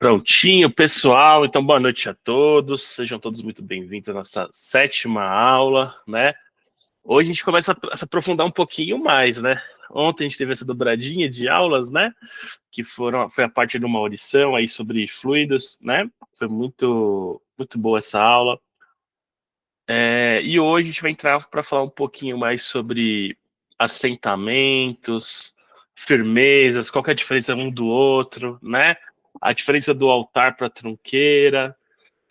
Prontinho, pessoal. Então, boa noite a todos. Sejam todos muito bem-vindos à nossa 7ª aula, né? Hoje a gente começa a se aprofundar um pouquinho mais, né? Ontem a gente teve essa dobradinha de aulas, né? Que foi a parte de uma audição aí sobre fluidos, né? Foi muito boa essa aula. E hoje a gente vai entrar para falar um pouquinho mais sobre assentamentos, firmezas, qual que é a diferença um do outro, né? A diferença do altar para a tronqueira.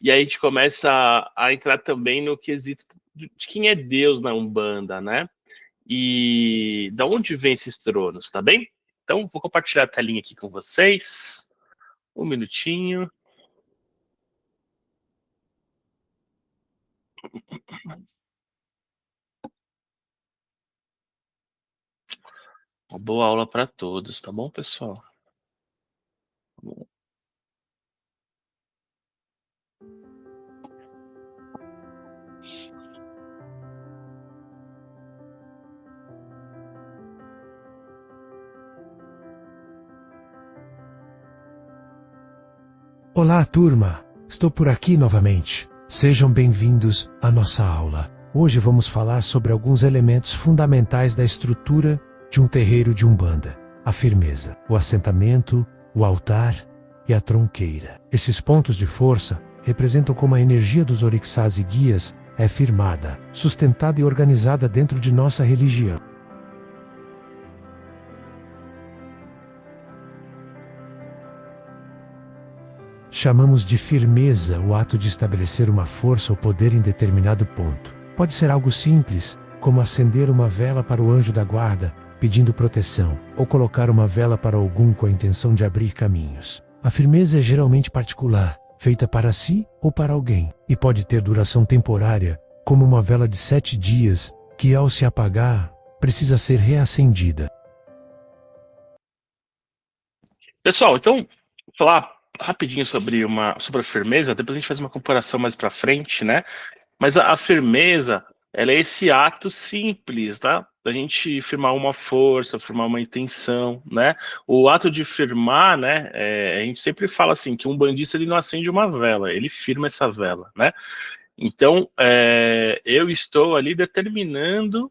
E aí a gente começa a entrar também no quesito de quem é Deus na Umbanda, né? E da onde vem esses tronos, tá bem? Então, vou compartilhar a telinha aqui com vocês. Um minutinho. Uma boa aula para todos, tá bom, pessoal? Olá, turma! Estou por aqui novamente. Sejam bem-vindos à nossa aula. Hoje vamos falar sobre alguns elementos fundamentais da estrutura de um terreiro de Umbanda: a firmeza, o assentamento, o altar e a tronqueira. Esses pontos de força representam como a energia dos orixás e guias é firmada, sustentada e organizada dentro de nossa religião. Chamamos de firmeza o ato de estabelecer uma força ou poder em determinado ponto. Pode ser algo simples, como acender uma vela para o anjo da guarda, pedindo proteção, ou colocar uma vela para Ogum com a intenção de abrir caminhos. A firmeza é geralmente particular, feita para si ou para alguém, e pode ter duração temporária, como uma vela de 7 dias, que ao se apagar, precisa ser reacendida. Pessoal, então, vou falar rapidinho sobre a firmeza, depois a gente faz uma comparação mais para frente, né? Mas a firmeza, ela é esse ato simples, tá? Da gente firmar uma força, firmar uma intenção, né? O ato de firmar, né? A gente sempre fala assim, que um bandista ele não acende uma vela, ele firma essa vela, né? Então, eu estou ali determinando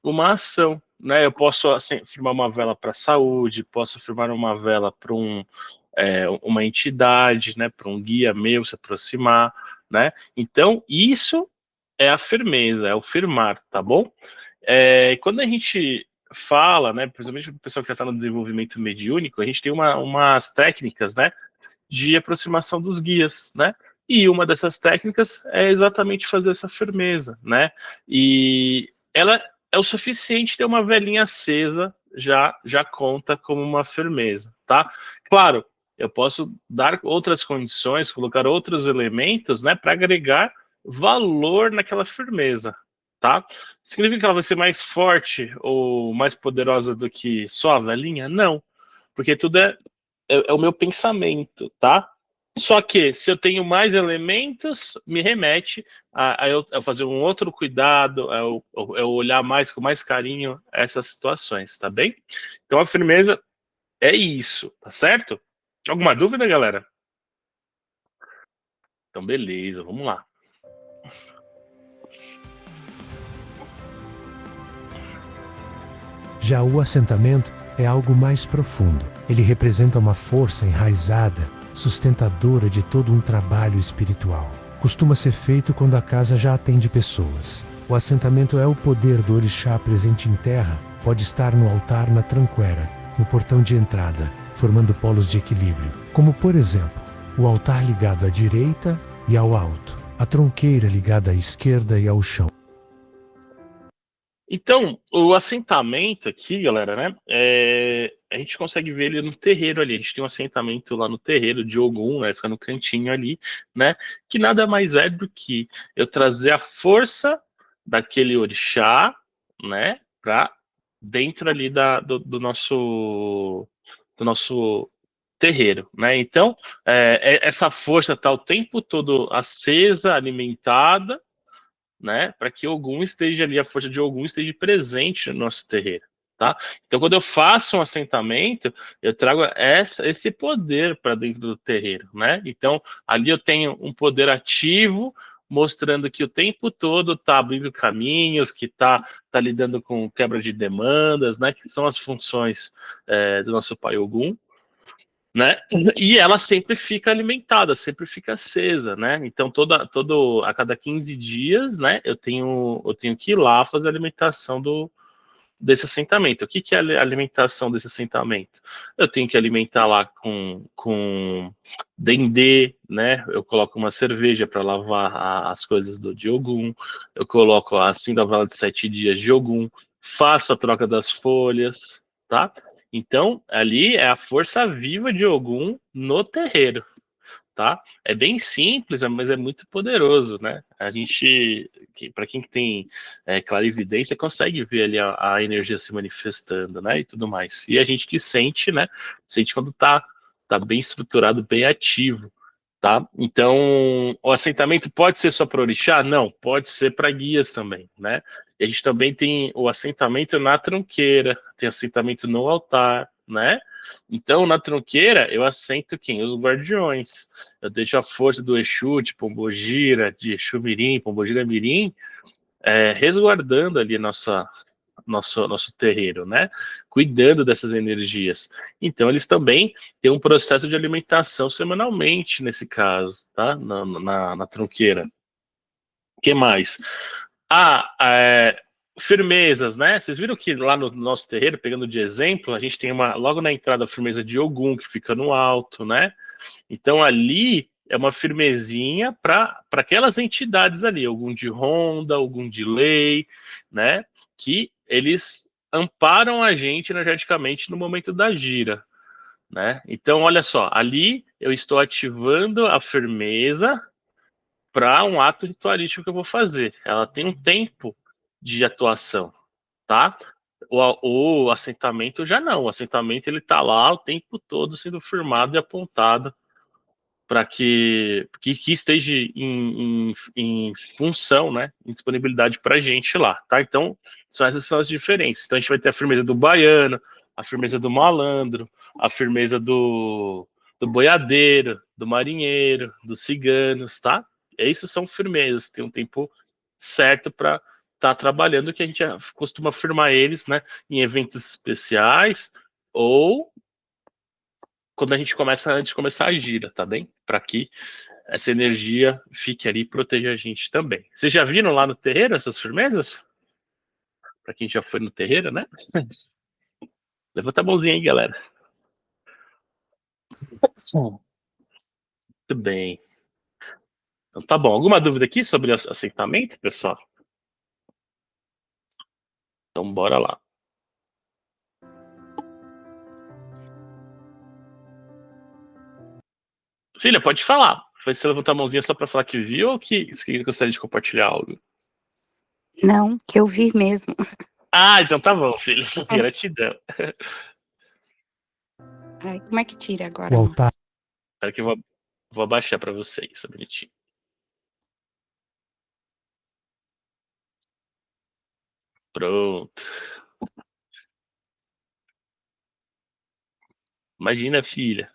uma ação, né? Eu posso assim, firmar uma vela para a saúde, posso firmar uma vela para uma entidade, né? Para um guia meu se aproximar, né? Então, isso é a firmeza, é o firmar, tá bom? Quando a gente fala, né, principalmente o pessoal que já está no desenvolvimento mediúnico, a gente tem umas técnicas, né, de aproximação dos guias, né? E uma dessas técnicas é exatamente fazer essa firmeza, né? E ela é o suficiente ter uma velhinha acesa, já conta como uma firmeza, tá? Claro, eu posso dar outras condições, colocar outros elementos, né, para agregar valor naquela firmeza, tá? Significa que ela vai ser mais forte ou mais poderosa do que só a velhinha? Não, porque tudo é o meu pensamento, tá? Só que se eu tenho mais elementos, me remete a eu fazer um outro cuidado, eu olhar mais com mais carinho essas situações, tá bem? Então a firmeza é isso, tá certo? Alguma dúvida, galera? Então beleza, vamos lá. Já o assentamento é algo mais profundo. Ele representa uma força enraizada, sustentadora de todo um trabalho espiritual. Costuma ser feito quando a casa já atende pessoas. O assentamento é o poder do orixá presente em terra, pode estar no altar, na tranqueira, no portão de entrada, formando polos de equilíbrio, como por exemplo, o altar ligado à direita e ao alto, a tronqueira ligada à esquerda e ao chão. Então, o assentamento aqui, galera, né? A gente consegue ver ele no terreiro ali. A gente tem um assentamento lá no terreiro de Ogum, né? Fica no cantinho ali, né? Que nada mais é do que eu trazer a força daquele orixá, né? Para dentro ali do nosso terreiro, né? Então, essa força está o tempo todo acesa, alimentada, né, para que Ogum esteja ali, a força de Ogum esteja presente no nosso terreiro, Tá? Então, quando eu faço um assentamento, eu trago esse poder para dentro do terreiro, né? Então, ali eu tenho um poder ativo, mostrando que o tempo todo está abrindo caminhos, que tá lidando com quebra de demandas, né? Que são as funções do nosso pai Ogum, né? E ela sempre fica alimentada, sempre fica acesa, né? Então, a cada 15 dias, né? Eu tenho que ir lá fazer a alimentação desse assentamento. O que é a alimentação desse assentamento? Eu tenho que alimentar lá com dendê, né? Eu coloco uma cerveja para lavar as coisas do Ogum, eu coloco a vala de 7 dias de Ogum, faço a troca das folhas, tá? Então, ali é a força viva de Ogum no terreiro, tá? É bem simples, mas é muito poderoso, né? A gente, para quem tem clarividência, consegue ver ali a energia se manifestando, né? E tudo mais. E a gente que sente, né? Sente quando tá bem estruturado, bem ativo, tá? Então, o assentamento pode ser só para orixá? Não, pode ser para guias também, né? E a gente também tem o assentamento na tronqueira, tem assentamento no altar, né? Então, na tronqueira, eu assento quem? Os guardiões. Eu deixo a força do Exu, de Pombogira, de Exu Mirim, Pombogira Mirim, resguardando ali nosso terreiro, né? Cuidando dessas energias. Então, eles também têm um processo de alimentação semanalmente, nesse caso, tá? Na tronqueira. O que mais? Firmezas, né? Vocês viram que lá no nosso terreiro, pegando de exemplo, a gente tem logo na entrada a firmeza de Ogum, que fica no alto, né? Então ali é uma firmezinha para aquelas entidades ali, algum de ronda, algum de lei, né? Que eles amparam a gente energeticamente no momento da gira, né? Então, olha só, ali eu estou ativando a firmeza para um ato ritualístico que eu vou fazer. Ela tem um tempo de atuação, tá? O assentamento já não. O assentamento ele tá lá o tempo todo sendo firmado e apontado para que esteja em função, né, em disponibilidade para a gente lá, tá? Então, essas são as diferenças. Então, a gente vai ter a firmeza do baiano, a firmeza do malandro, a firmeza do boiadeiro, do marinheiro, dos ciganos, tá? Isso são firmezas, tem um tempo certo para estar trabalhando, que a gente costuma firmar eles, né, em eventos especiais ou quando a gente começa, antes de começar a gira, tá bem? Para que essa energia fique ali e proteja a gente também. Vocês já viram lá no terreiro essas firmezas? Para quem já foi no terreiro, né? Levanta a mãozinha aí, galera. Muito bem. Então tá bom. Alguma dúvida aqui sobre o assentamento, pessoal? Então bora lá. Filha, pode falar. Foi você levantar a mãozinha só para falar que viu ou que você gostaria de compartilhar algo? Não, que eu vi mesmo. Ah, então tá bom, filho. Gratidão. Ai, como é que tira agora? O altar. Espera que eu vou abaixar para vocês, só bonitinho. Pronto. Imagina, filha.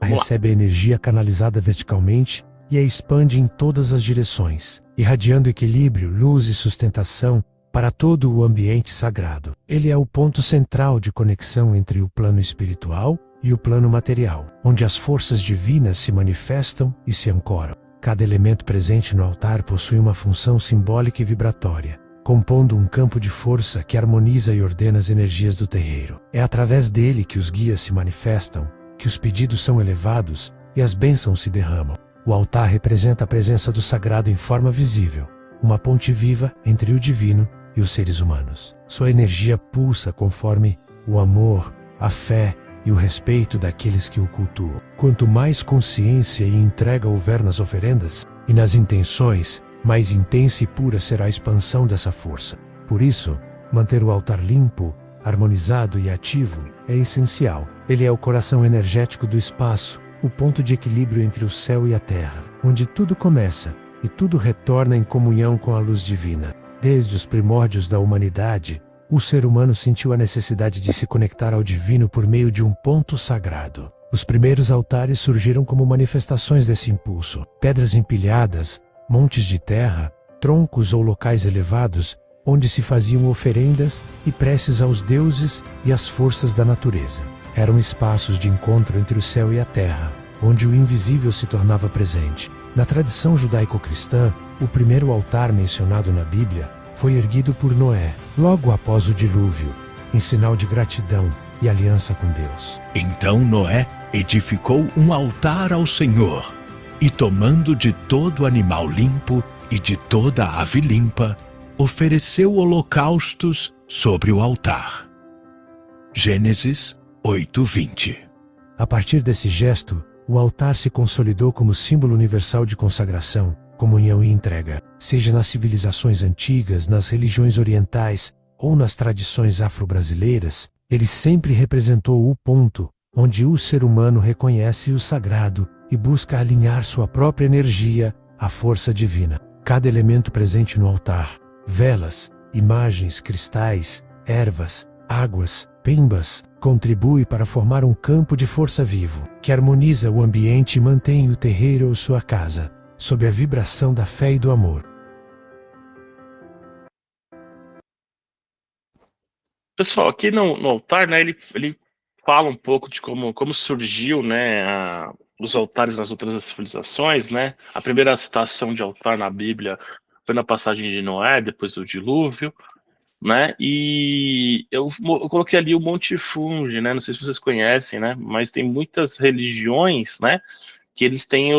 Recebe a energia canalizada verticalmente e a expande em todas as direções, irradiando equilíbrio, luz e sustentação para todo o ambiente sagrado. Ele é o ponto central de conexão entre o plano espiritual e o plano material, onde as forças divinas se manifestam e se ancoram. Cada elemento presente no altar possui uma função simbólica e vibratória, compondo um campo de força que harmoniza e ordena as energias do terreiro. É através dele que os guias se manifestam, que os pedidos são elevados e as bênçãos se derramam. O altar representa a presença do sagrado em forma visível, uma ponte viva entre o divino e os seres humanos. Sua energia pulsa conforme o amor, a fé e o respeito daqueles que o cultuam. Quanto mais consciência e entrega houver nas oferendas e nas intenções, mais intensa e pura será a expansão dessa força. Por isso, manter o altar limpo, harmonizado e ativo é essencial. Ele é o coração energético do espaço, o ponto de equilíbrio entre o céu e a terra, onde tudo começa e tudo retorna em comunhão com a luz divina. Desde os primórdios da humanidade, O ser humano sentiu a necessidade de se conectar ao divino por meio de um ponto sagrado. Os primeiros altares surgiram como manifestações desse impulso. Pedras empilhadas, montes de terra, troncos ou locais elevados, onde se faziam oferendas e preces aos deuses e às forças da natureza. Eram espaços de encontro entre o céu e a terra, onde o invisível se tornava presente. Na tradição judaico-cristã, o primeiro altar mencionado na Bíblia foi erguido por Noé, logo após o dilúvio, em sinal de gratidão e aliança com Deus. Então Noé edificou um altar ao Senhor, e tomando de todo animal limpo e de toda ave limpa, ofereceu holocaustos sobre o altar. Gênesis 8:20. A partir desse gesto, o altar se consolidou como símbolo universal de consagração, comunhão e entrega. Seja nas civilizações antigas, nas religiões orientais ou nas tradições afro-brasileiras, ele sempre representou o ponto onde o ser humano reconhece o sagrado e busca alinhar sua própria energia à força divina. Cada elemento presente no altar, velas, imagens, cristais, ervas, águas, pimbas, contribui para formar um campo de força vivo, que harmoniza o ambiente e mantém o terreiro ou sua casa, sob a vibração da fé e do amor. Pessoal, aqui no altar, né, ele fala um pouco de como surgiu, né, os altares nas outras civilizações, né? A primeira citação de altar na Bíblia foi na passagem de Noé, depois do dilúvio, né? E eu coloquei ali o Monte Fuji, né? Não sei se vocês conhecem, né? Mas tem muitas religiões, né? Que eles têm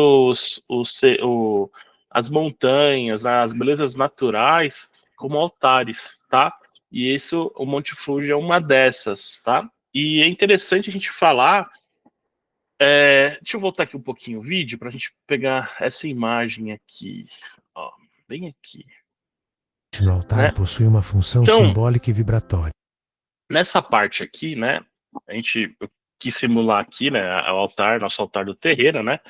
as montanhas, as belezas naturais como altares, tá? E isso, o Monte Fuji é uma dessas, tá? E é interessante a gente falar. Deixa eu voltar aqui um pouquinho o vídeo para a gente pegar essa imagem aqui, ó, bem aqui. No altar Né? possui uma função Então, simbólica e vibratória. nessa parte aqui, né? Eu quis simular aqui, né? O altar, nosso altar do terreiro, né?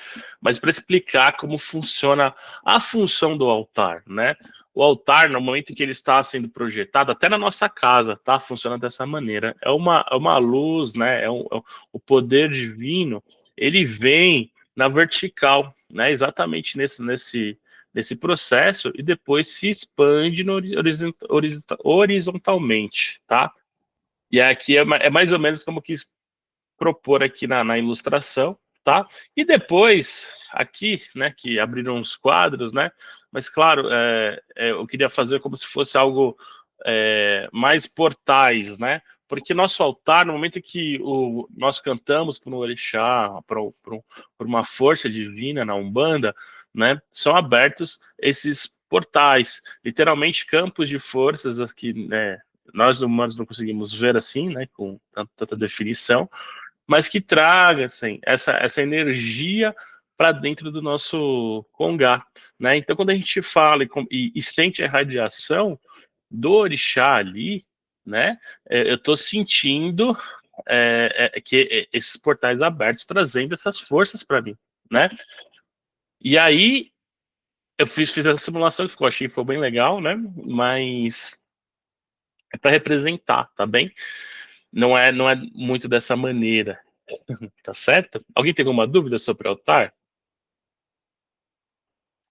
Mas para explicar como funciona a função do altar, né? O altar, no momento em que ele está sendo projetado, até na nossa casa, tá? Funciona dessa maneira. É uma luz, né? O poder divino, ele vem na vertical, né? Exatamente nesse processo e depois se expande horizontalmente, tá? E aqui é mais ou menos como quis propor aqui na ilustração, tá? E depois, aqui, né, que abriram os quadros, né? Mas, claro, eu queria fazer como se fosse algo mais portais, né? Porque nosso altar, no momento que nós cantamos para um orixá, por uma força divina na Umbanda, né? São abertos esses portais, literalmente campos de forças aqui, né? Nós humanos não conseguimos ver assim, né? Com tanta definição, mas que traga assim, essa energia para dentro do nosso congá, né? Então, quando a gente fala e sente a radiação do orixá ali, né? Eu estou sentindo que esses portais abertos trazendo essas forças para mim, né? E aí eu fiz essa simulação que eu achei que foi bem legal, né? Mas é para representar, tá bem? Não é muito dessa maneira. Tá certo? Alguém tem alguma dúvida sobre o altar?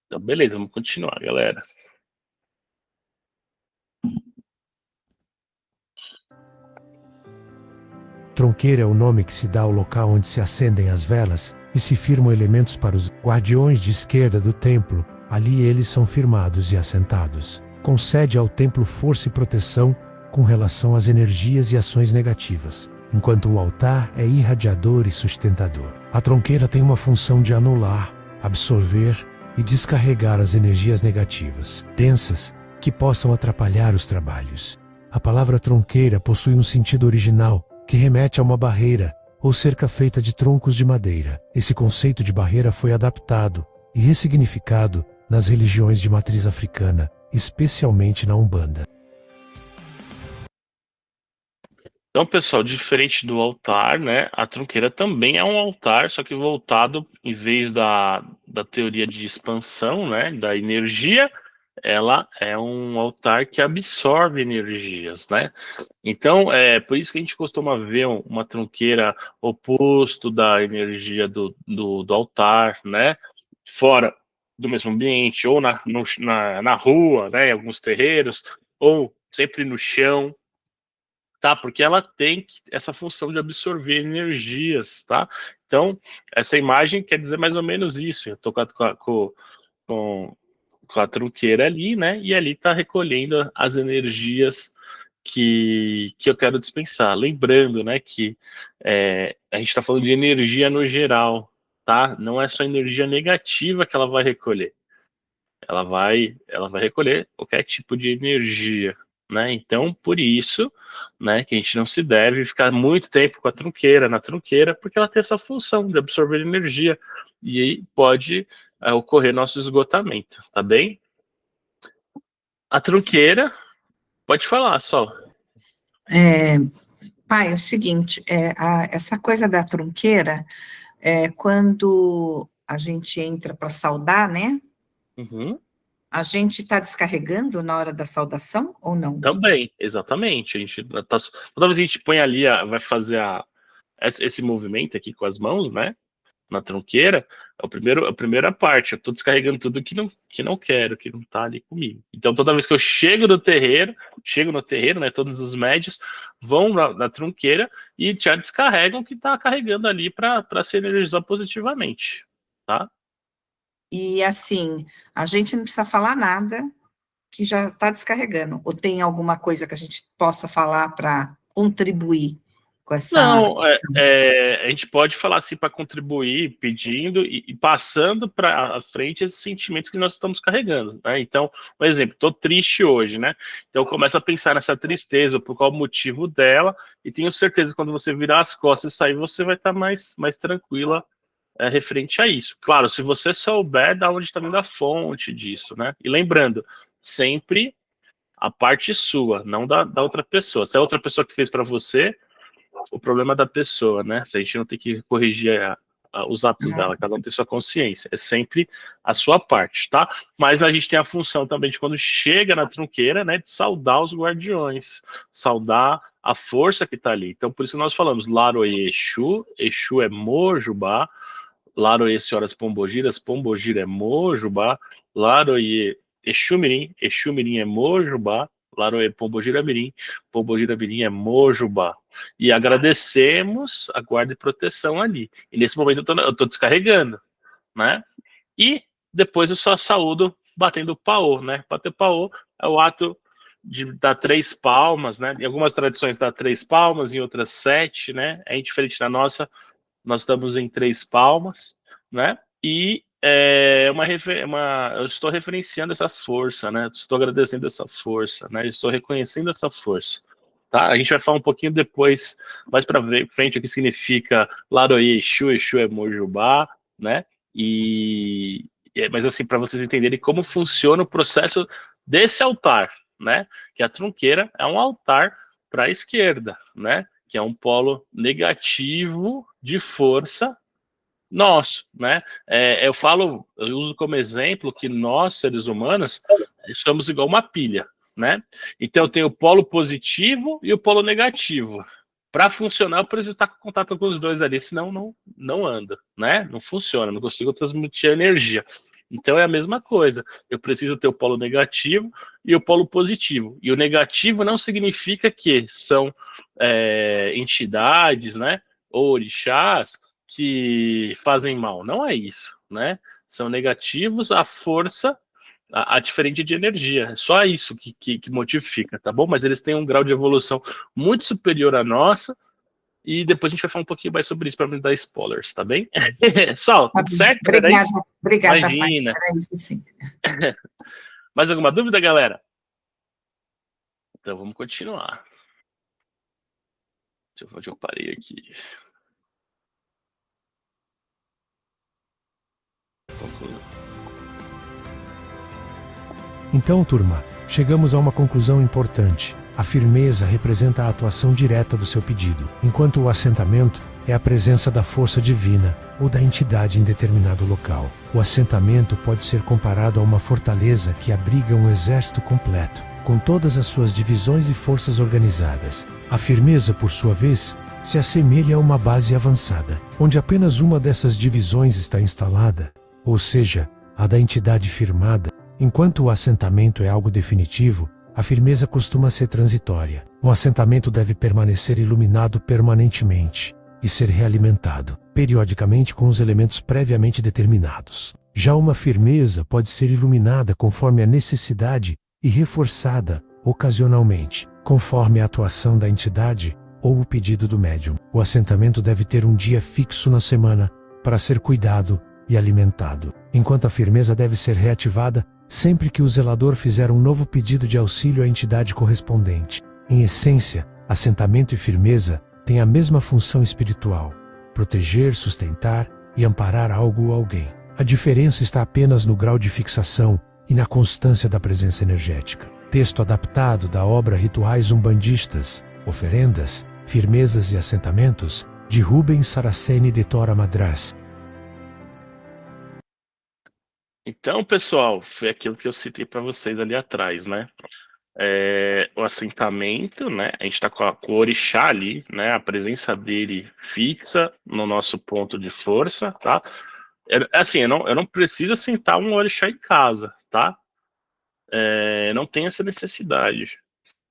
Então, beleza, vamos continuar, galera. Tronqueira é o nome que se dá ao local onde se acendem as velas e se firmam elementos para os guardiões de esquerda do templo. Ali eles são firmados e assentados. Concede ao templo força e proteção com relação às energias e ações negativas, enquanto o altar é irradiador e sustentador. A tronqueira tem uma função de anular, absorver e descarregar as energias negativas, densas, que possam atrapalhar os trabalhos. A palavra tronqueira possui um sentido original, que remete a uma barreira, ou cerca feita de troncos de madeira. Esse conceito de barreira foi adaptado e ressignificado nas religiões de matriz africana, especialmente na Umbanda. Então, pessoal, diferente do altar, né, a tronqueira também é um altar, só que voltado, em vez da teoria de expansão, né, da energia, ela é um altar que absorve energias, né? Então, por isso que a gente costuma ver uma trunqueira oposto da energia do altar, né? Fora do mesmo ambiente, ou na rua, né? Em alguns terreiros, ou sempre no chão, tá? Porque ela tem essa função de absorver energias, tá? Então, essa imagem quer dizer mais ou menos isso. Eu tô com a trunqueira ali, né? E ali está recolhendo as energias que eu quero dispensar. Lembrando, né, que a gente está falando de energia no geral, tá? Não é só energia negativa que ela vai recolher. Ela vai recolher qualquer tipo de energia, né? Então, por isso, né, que a gente não se deve ficar muito tempo com a trunqueira, na trunqueira, porque ela tem essa função de absorver energia e aí pode ocorrer nosso esgotamento, tá bem? A trunqueira, pode falar, Sol. Pai, é o seguinte, essa coisa da trunqueira, quando a gente entra para saudar, né? Uhum. A gente está descarregando na hora da saudação ou não? Também, exatamente. Toda vez que a gente põe ali, vai fazer esse movimento aqui com as mãos, né? Na trunqueira, é a primeira parte. Eu estou descarregando tudo que não quero, que não está ali comigo. Então, toda vez que eu chego no terreiro, né? Todos os médios vão na trunqueira e já descarregam o que está carregando ali para se energizar positivamente, tá? E assim, a gente não precisa falar nada que já está descarregando. Ou tem alguma coisa que a gente possa falar para contribuir com essa... Não, a gente pode falar assim para contribuir, pedindo e passando para a frente esses sentimentos que nós estamos carregando, né? Então, por exemplo, estou triste hoje, né? Então eu começo a pensar nessa tristeza, por qual o motivo dela, e tenho certeza que quando você virar as costas e sair, você vai estar mais tranquila referente a isso. Claro, se você souber de onde está vindo a fonte disso, né? E lembrando, sempre a parte sua, não da outra pessoa. Se é a outra pessoa que fez para você, o problema é da pessoa, né? Se a gente não tem que corrigir os atos dela, cada um tem sua consciência. É sempre a sua parte, tá? Mas a gente tem a função também de quando chega na trunqueira, né? De saudar os guardiões, saudar a força que está ali. Então, por isso nós falamos Laroye Exu, Exu é Mojubá, Laroye Senhoras Pombogiras, Pombogira é Mojubá, Laroye Exu Mirim, Exu Mirim é Mojubá, Laroye Pombogira Mirim, Pombogira Mirim é Mojubá. E agradecemos a guarda e proteção ali. E nesse momento eu tô descarregando, né? E depois eu só saúdo batendo paô, né? Bater paô é o ato de dar 3 palmas, né? Em algumas tradições dá 3 palmas, em outras 7, né? É indiferente da nossa, nós estamos em 3 palmas, né? E eu estou referenciando essa força, né? Estou agradecendo essa força, né? Estou reconhecendo essa força. Tá? A gente vai falar um pouquinho depois, mais para frente, o que significa Laroye Exu, Exu é Mojubá, né? Mas assim, para vocês entenderem como funciona o processo desse altar, né? Que a trunqueira é um altar para a esquerda, né? Que é um polo negativo de força nosso, né? Eu uso como exemplo que nós, seres humanos, somos igual uma pilha, né? Então eu tenho o polo positivo e o polo negativo. Para funcionar, eu preciso estar com contato com os dois ali, senão não anda, né? Não funciona, não consigo transmitir energia. Então é a mesma coisa. Eu preciso ter o polo negativo e o polo positivo. E o negativo não significa que são entidades, né? Ou orixás que fazem mal. Não é isso, né? São negativos à força, a diferente de energia. É só isso que modifica, tá bom? Mas eles têm um grau de evolução muito superior à nossa, e depois a gente vai falar um pouquinho mais sobre isso para não dar spoilers, tá bem? Sol, tudo certo? Obrigada, imagina. Pai. Era isso, sim. Mais alguma dúvida, galera? Então vamos continuar. Deixa eu ver onde eu parei aqui. Então, turma, chegamos a uma conclusão importante. A firmeza representa a atuação direta do seu pedido, enquanto o assentamento é a presença da força divina ou da entidade em determinado local. O assentamento pode ser comparado a uma fortaleza que abriga um exército completo, com todas as suas divisões e forças organizadas. A firmeza, por sua vez, se assemelha a uma base avançada, onde apenas uma dessas divisões está instalada, ou seja, a da entidade firmada. Enquanto o assentamento é algo definitivo, a firmeza costuma ser transitória. Um assentamento deve permanecer iluminado permanentemente e ser realimentado, periodicamente com os elementos previamente determinados. Já uma firmeza pode ser iluminada conforme a necessidade e reforçada ocasionalmente, conforme a atuação da entidade ou o pedido do médium. O assentamento deve ter um dia fixo na semana para ser cuidado e alimentado, enquanto a firmeza deve ser reativada sempre que o zelador fizer um novo pedido de auxílio à entidade correspondente. Em essência, assentamento e firmeza têm a mesma função espiritual: proteger, sustentar e amparar algo ou alguém. A diferença está apenas no grau de fixação e na constância da presença energética. Texto adaptado da obra Rituais Umbandistas, Oferendas, Firmezas e Assentamentos, de Rubens Saraceni de Tora Madras. Então, pessoal, foi aquilo que eu citei para vocês ali atrás, né? O assentamento, né? A gente está com o orixá ali, né? A presença dele fixa no nosso ponto de força, tá? Assim, eu não preciso assentar um orixá em casa, tá? Não tem essa necessidade,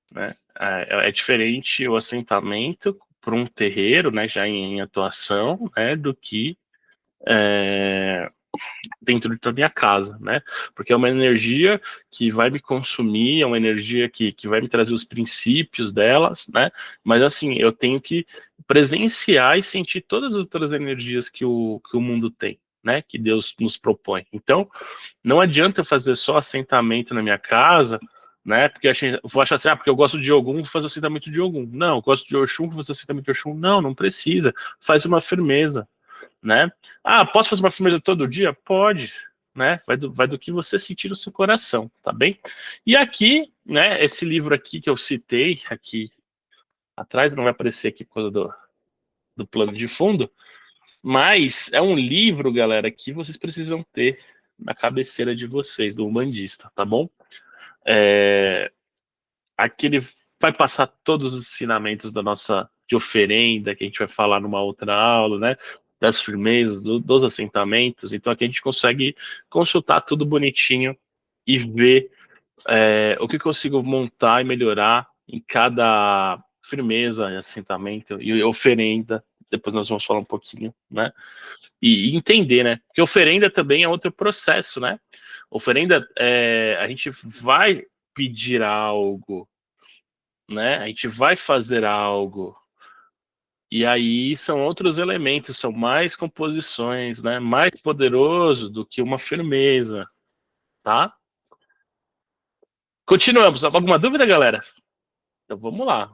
né? É diferente o assentamento para um terreiro, né? Já em atuação, né? Do que dentro da minha casa, né? Porque é uma energia que vai me consumir, é uma energia que vai me trazer os princípios delas, né? Mas assim, eu tenho que presenciar e sentir todas as outras energias que o mundo tem, né? Que Deus nos propõe. Então, não adianta fazer só assentamento na minha casa, né? Porque eu vou achar assim, porque eu gosto de Ogum, vou fazer assentamento de Ogum. Não, eu gosto de Oxum, vou fazer assentamento de Oxum. Não precisa. Faz uma firmeza, né? Posso fazer uma firmeza todo dia? Pode, né? Vai do que você sentir no seu coração, tá bem? E aqui, né, esse livro aqui que eu citei, aqui atrás, não vai aparecer aqui por causa do plano de fundo, mas é um livro, galera, que vocês precisam ter na cabeceira de vocês, do umbandista, tá bom? Aqui ele vai passar todos os ensinamentos de oferenda, que a gente vai falar numa outra aula, né? Das firmezas, dos assentamentos. Então aqui a gente consegue consultar tudo bonitinho e ver o que eu consigo montar e melhorar em cada firmeza, assentamento e oferenda. Depois nós vamos falar um pouquinho, né? E entender, né? Porque oferenda também é outro processo, né? Oferenda, a gente vai pedir algo, né? A gente vai fazer algo. E aí são outros elementos, são mais composições, né? Mais poderoso do que uma firmeza, tá? Continuamos. Alguma dúvida, galera? Então vamos lá.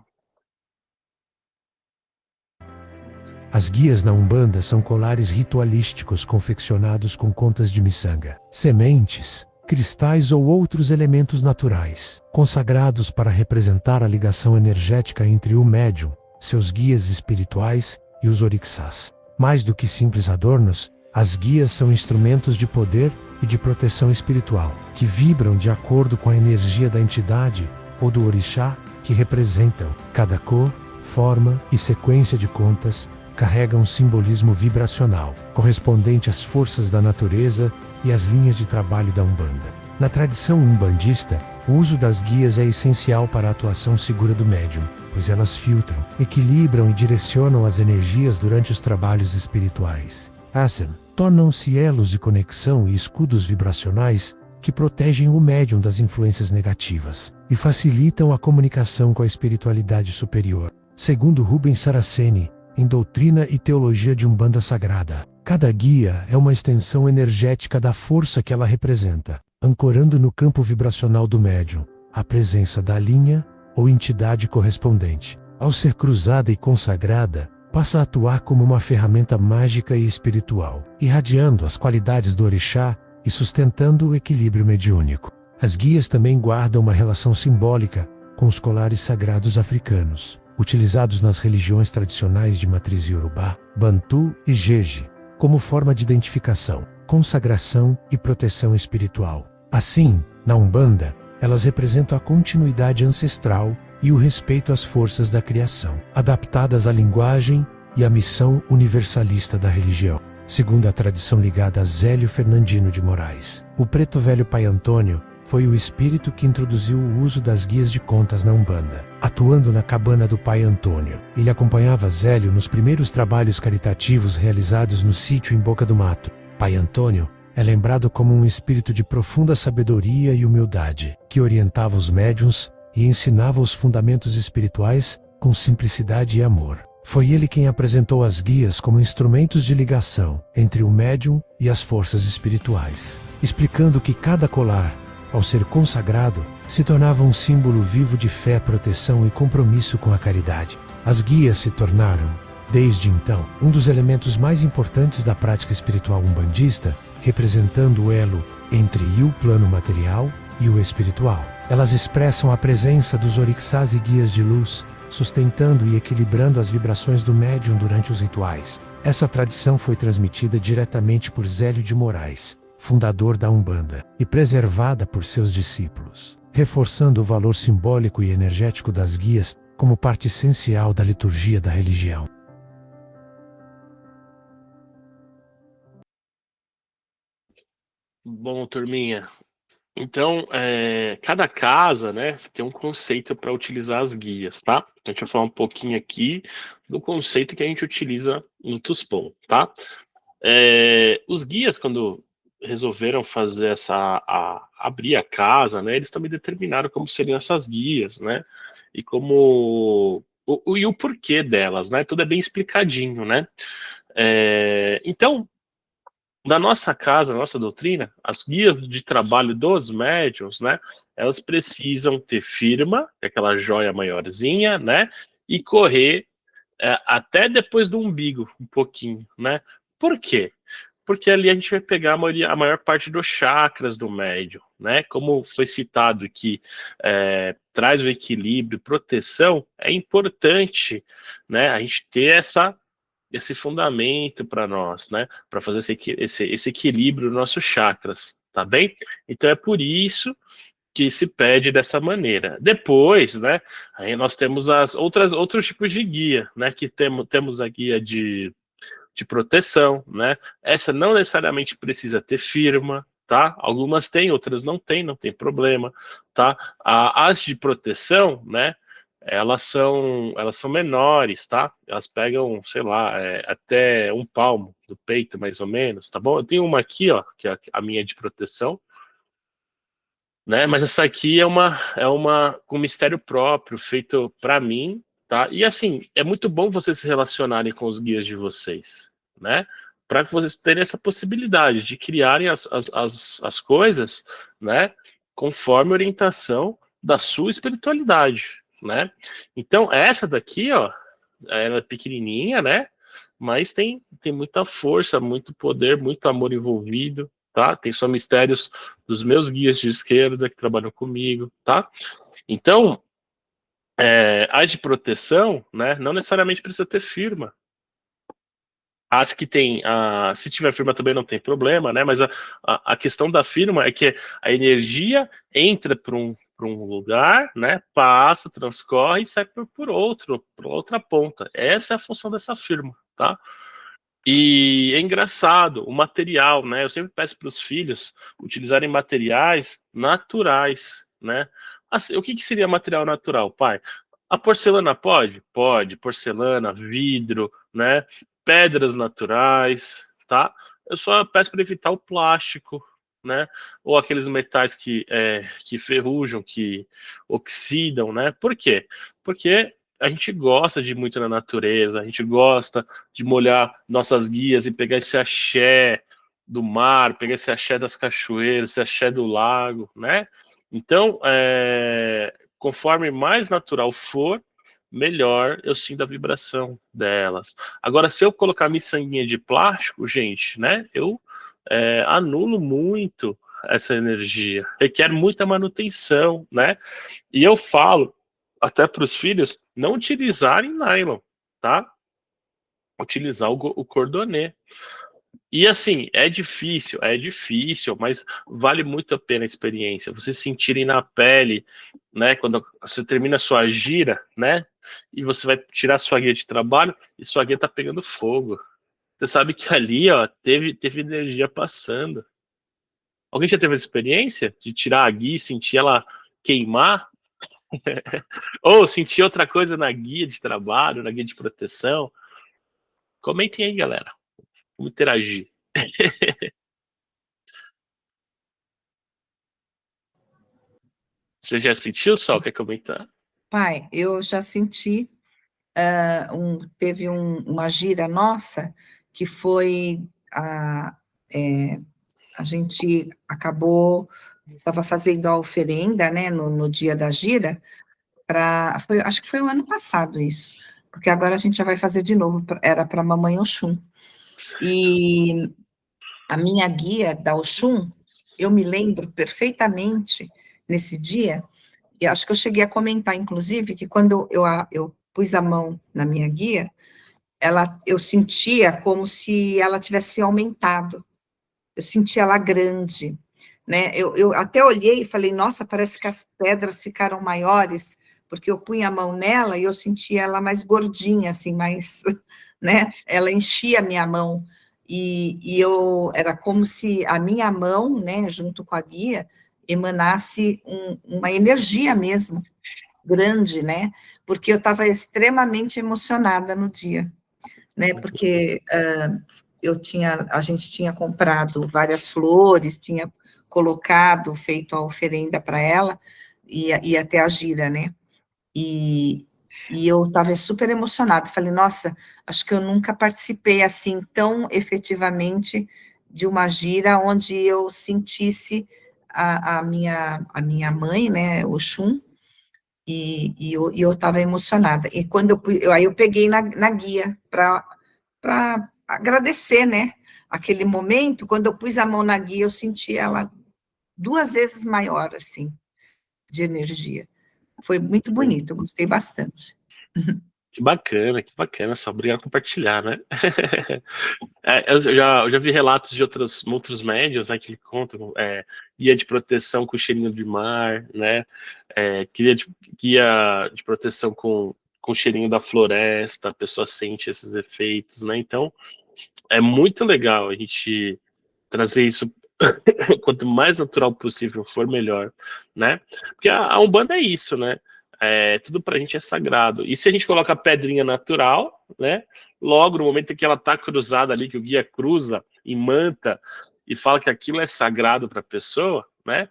As guias na Umbanda são colares ritualísticos confeccionados com contas de miçanga, sementes, cristais ou outros elementos naturais, consagrados para representar a ligação energética entre o médium, seus guias espirituais e os orixás. Mais do que simples adornos, as guias são instrumentos de poder e de proteção espiritual, que vibram de acordo com a energia da entidade ou do orixá que representam. Cada cor, forma e sequência de contas carrega um simbolismo vibracional, correspondente às forças da natureza e às linhas de trabalho da Umbanda. Na tradição umbandista, o uso das guias é essencial para a atuação segura do médium, pois elas filtram, equilibram e direcionam as energias durante os trabalhos espirituais. Assim, tornam-se elos de conexão e escudos vibracionais que protegem o médium das influências negativas e facilitam a comunicação com a espiritualidade superior. Segundo Rubens Saraceni, em Doutrina e Teologia de Umbanda Sagrada, cada guia é uma extensão energética da força que ela representa, ancorando no campo vibracional do médium a presença da linha ou entidade correspondente. Ao ser cruzada e consagrada, passa a atuar como uma ferramenta mágica e espiritual, irradiando as qualidades do orixá e sustentando o equilíbrio mediúnico. As guias também guardam uma relação simbólica com os colares sagrados africanos, utilizados nas religiões tradicionais de matriz Yorubá, Bantu e Jeje, como forma de identificação, consagração e proteção espiritual. Assim, na Umbanda, elas representam a continuidade ancestral e o respeito às forças da criação, adaptadas à linguagem e à missão universalista da religião. Segundo a tradição ligada a Zélio Fernandino de Moraes, o preto velho Pai Antônio foi o espírito que introduziu o uso das guias de contas na Umbanda. Atuando na cabana do Pai Antônio, ele acompanhava Zélio nos primeiros trabalhos caritativos realizados no sítio em Boca do Mato. Pai Antônio é lembrado como um espírito de profunda sabedoria e humildade, que orientava os médiuns e ensinava os fundamentos espirituais com simplicidade e amor. Foi ele quem apresentou as guias como instrumentos de ligação entre o médium e as forças espirituais, explicando que cada colar, ao ser consagrado, se tornava um símbolo vivo de fé, proteção e compromisso com a caridade. As guias se tornaram, desde então, um dos elementos mais importantes da prática espiritual umbandista, representando o elo entre o plano material e o espiritual. Elas expressam a presença dos orixás e guias de luz, sustentando e equilibrando as vibrações do médium durante os rituais. Essa tradição foi transmitida diretamente por Zélio de Moraes, fundador da Umbanda, e preservada por seus discípulos, reforçando o valor simbólico e energético das guias como parte essencial da liturgia da religião. Bom, turminha, então, cada casa, né, tem um conceito para utilizar as guias, tá? Então, a gente vai falar um pouquinho aqui do conceito que a gente utiliza no Tuspon, tá? Os guias, quando resolveram fazer abrir a casa, né, eles também determinaram como seriam essas guias, né? E como e o porquê delas, né? Tudo é bem explicadinho, né? Então, na nossa casa, na nossa doutrina, as guias de trabalho dos médiuns, né, elas precisam ter firma, que é aquela joia maiorzinha, né, e correr até depois do umbigo, um pouquinho, né. Por quê? Porque ali a gente vai pegar a maior parte dos chakras do médium, né, como foi citado aqui, traz o equilíbrio, proteção, é importante, né, a gente ter esse fundamento para nós, né, para fazer esse equilíbrio nos nossos chakras, tá bem? Então é por isso que se pede dessa maneira. Depois, né, aí nós temos outros tipos de guia, né, que temos a guia de proteção, né, essa não necessariamente precisa ter firma, tá? Algumas têm, outras não tem problema, tá? As de proteção, né, elas são menores, tá? Elas pegam, sei lá, até um palmo do peito, mais ou menos, tá bom? Eu tenho uma aqui, ó, que é a minha de proteção, né? Mas essa aqui é uma com mistério próprio, feito para mim, tá? E assim, é muito bom vocês se relacionarem com os guias de vocês, né? Para que vocês tenham essa possibilidade de criarem as coisas, né? Conforme a orientação da sua espiritualidade, né? Então, essa daqui, ó, ela é pequenininha, né? Mas tem muita força, muito poder, muito amor envolvido, tá? Tem só mistérios dos meus guias de esquerda que trabalham comigo, tá? Então, as de proteção, né? Não necessariamente precisa ter firma. As que tem, se tiver firma também não tem problema, né? Mas a questão da firma é que a energia entra para um lugar, né? Passa, transcorre e sai por outra ponta. Essa é a função dessa firma, tá? E é engraçado, o material, né? Eu sempre peço para os filhos utilizarem materiais naturais, né? Assim, o que seria material natural, pai? A porcelana pode? Pode. Porcelana, vidro, né? Pedras naturais, tá? Eu só peço para evitar o plástico, né? Ou aqueles metais que ferrujam, que oxidam, né? Por quê? Porque a gente gosta de ir muito na natureza, a gente gosta de molhar nossas guias e pegar esse axé do mar, pegar esse axé das cachoeiras, esse axé do lago, né? Então, conforme mais natural for, melhor eu sinto a vibração delas. Agora, se eu colocar miçanguinha de plástico, gente, né, eu anulo muito essa energia, requer muita manutenção, né? E eu falo até para os filhos, não utilizarem nylon, tá? Utilizar o cordonê. E assim, é difícil, mas vale muito a pena a experiência. Vocês sentirem na pele, né? Quando você termina a sua gira, né? E você vai tirar sua guia de trabalho e sua guia tá pegando fogo. Você sabe que ali, ó, teve energia passando. Alguém já teve a experiência de tirar a guia e sentir ela queimar? Ou sentir outra coisa na guia de trabalho, na guia de proteção? Comentem aí, galera. Vamos interagir. Você já sentiu, Sol? Quer comentar? Pai, eu já senti, teve uma gira nossa, que foi, a gente acabou, estava fazendo a oferenda, né, no dia da gira, acho que foi o ano passado isso, porque agora a gente já vai fazer de novo, era para a Mamãe Oxum. E a minha guia da Oxum, eu me lembro perfeitamente nesse dia, e acho que eu cheguei a comentar, inclusive, que quando eu pus a mão na minha guia, eu sentia como se ela tivesse aumentado, eu sentia ela grande, né? Eu até olhei e falei, nossa, parece que as pedras ficaram maiores, porque eu punha a mão nela e eu sentia ela mais gordinha, assim, mais, né? Ela enchia a minha mão, e era como se a minha mão, né, junto com a guia, emanasse uma energia mesmo, grande, né? Porque eu estava extremamente emocionada no dia, né? Porque a gente tinha comprado várias flores, tinha colocado, feito a oferenda para ela, e até a gira, né? E eu estava super emocionada, falei, nossa, acho que eu nunca participei assim tão efetivamente de uma gira onde eu sentisse a minha mãe, né, Oxum, e eu estava emocionada. E quando aí eu peguei na guia para agradecer, né, aquele momento, quando eu pus a mão na guia, eu senti ela 2 vezes maior, assim, de energia. Foi muito bonito, eu gostei bastante. Que bacana, só obrigado por compartilhar, né? Eu já vi relatos de outros médios, né, que contam guia de proteção com cheirinho de mar, né? Guia de proteção com cheirinho da floresta, a pessoa sente esses efeitos, né? Então, é muito legal a gente trazer isso quanto mais natural possível for, melhor, né? Porque a Umbanda é isso, né? Tudo pra gente é sagrado. E se a gente coloca a pedrinha natural, né? Logo, no momento em que ela tá cruzada ali, que o guia cruza e manta e fala que aquilo é sagrado para a pessoa, né?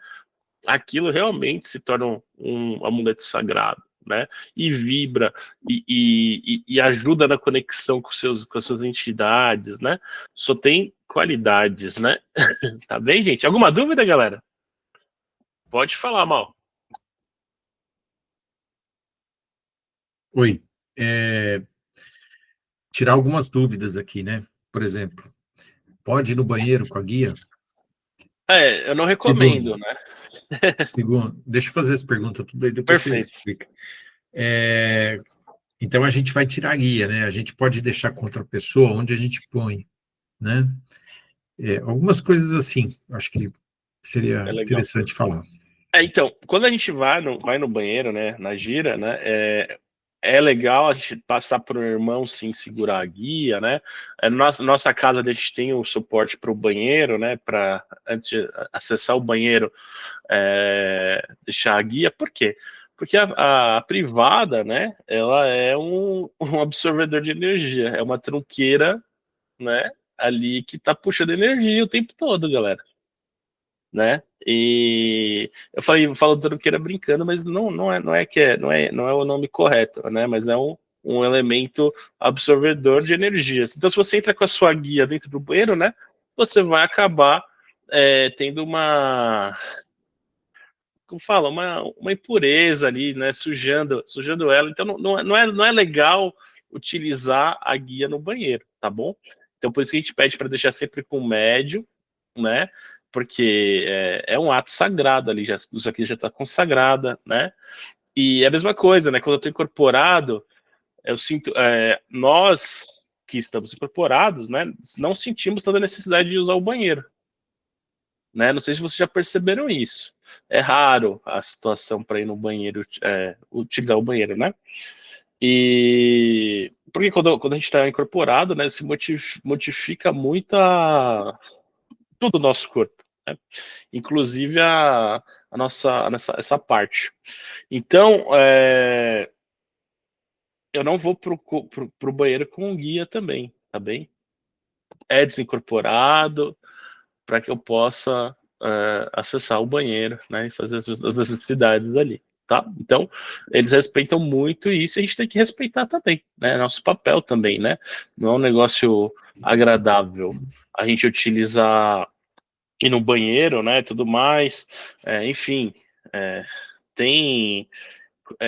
Aquilo realmente se torna um amuleto sagrado, né? E vibra e ajuda na conexão com as suas entidades, né? Só tem qualidades, né? Tá bem, gente? Alguma dúvida, galera? Pode falar, Mal. Oi. Tirar algumas dúvidas aqui, né? Por exemplo, pode ir no banheiro com a guia? Eu não Segundo, recomendo, né? deixa eu fazer essa pergunta tudo aí, depois você Perfeito. explica. Então, a gente vai tirar a guia, né? A gente pode deixar com outra pessoa onde a gente põe, né? Algumas coisas assim, acho que seria Legal. interessante falar. Então, quando a gente vai no banheiro, né, na gira, né, é legal a gente passar por um irmão, sim, segurar a guia, né? Nossa casa, a gente tem o suporte para o banheiro, né, para antes de acessar o banheiro, deixar a guia. Por quê? Porque a privada, né, ela é um absorvedor de energia, é uma trunqueira, né, ali que tá puxando energia o tempo todo, galera, né? E eu falo trunqueira brincando, mas não é o nome correto, né? Mas é um elemento absorvedor de energias. Então, se você entra com a sua guia dentro do banheiro, né? Você vai acabar tendo como fala, uma impureza ali, né? Sujando ela. Então, não é legal utilizar a guia no banheiro, tá bom? Então, por isso que a gente pede para deixar sempre com médio, né? Porque é um ato sagrado ali, isso aqui já está consagrada, né? E é a mesma coisa, né? Quando eu estou incorporado, eu sinto, nós que estamos incorporados, né, não sentimos tanta necessidade de usar o banheiro, né? Não sei se vocês já perceberam isso. É raro a situação para ir no banheiro, utilizar o banheiro, né? E porque quando a gente está incorporado, né, se modifica muito todo o nosso corpo, né? Inclusive essa parte. Então, eu não vou pro banheiro com um guia também, tá bem? É desincorporado para que eu possa acessar o banheiro, né, e fazer as necessidades ali, tá? Então, eles respeitam muito isso e a gente tem que respeitar também, né? Nosso papel também, né? Não é um negócio agradável a gente utilizar ir no banheiro, né, tudo mais, enfim, tem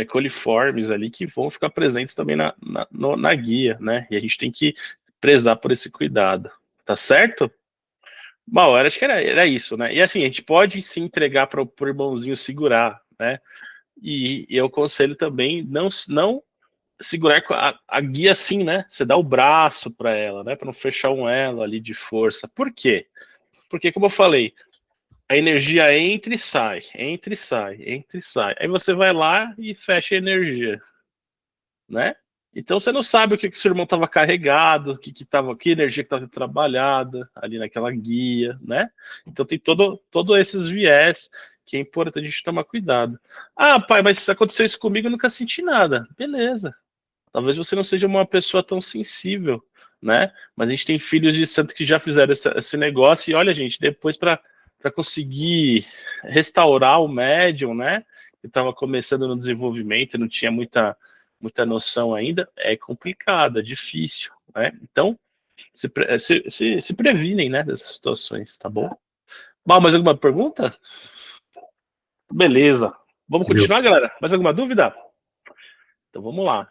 coliformes ali que vão ficar presentes também na guia, né? E a gente tem que prezar por esse cuidado, tá certo? Bom, eu acho que era isso, né? E assim, a gente pode se entregar para o irmãozinho segurar, né? E eu aconselho também não segurar com a guia assim, né? Você dá o braço para ela, né? Para não fechar um elo ali de força. Por quê? Porque, como eu falei, a energia entra e sai, entra e sai, entra e sai. Aí você vai lá e fecha a energia, né? Então você não sabe o que seu irmão estava carregado, que energia que estava trabalhada ali naquela guia, né? Então tem todo esses viés que é importante a gente tomar cuidado. Ah, pai, mas se aconteceu isso comigo, eu nunca senti nada. Beleza. Talvez você não seja uma pessoa tão sensível, né? Mas a gente tem filhos de santo que já fizeram esse negócio e olha, gente, depois para conseguir restaurar o médium, né? Que estava começando no desenvolvimento, não tinha muita noção ainda, é complicado, é difícil, né? Então, se previnem, né, dessas situações, tá bom? Bom, mais alguma pergunta? Beleza. Vamos continuar, galera? Mais alguma dúvida? Então, vamos lá.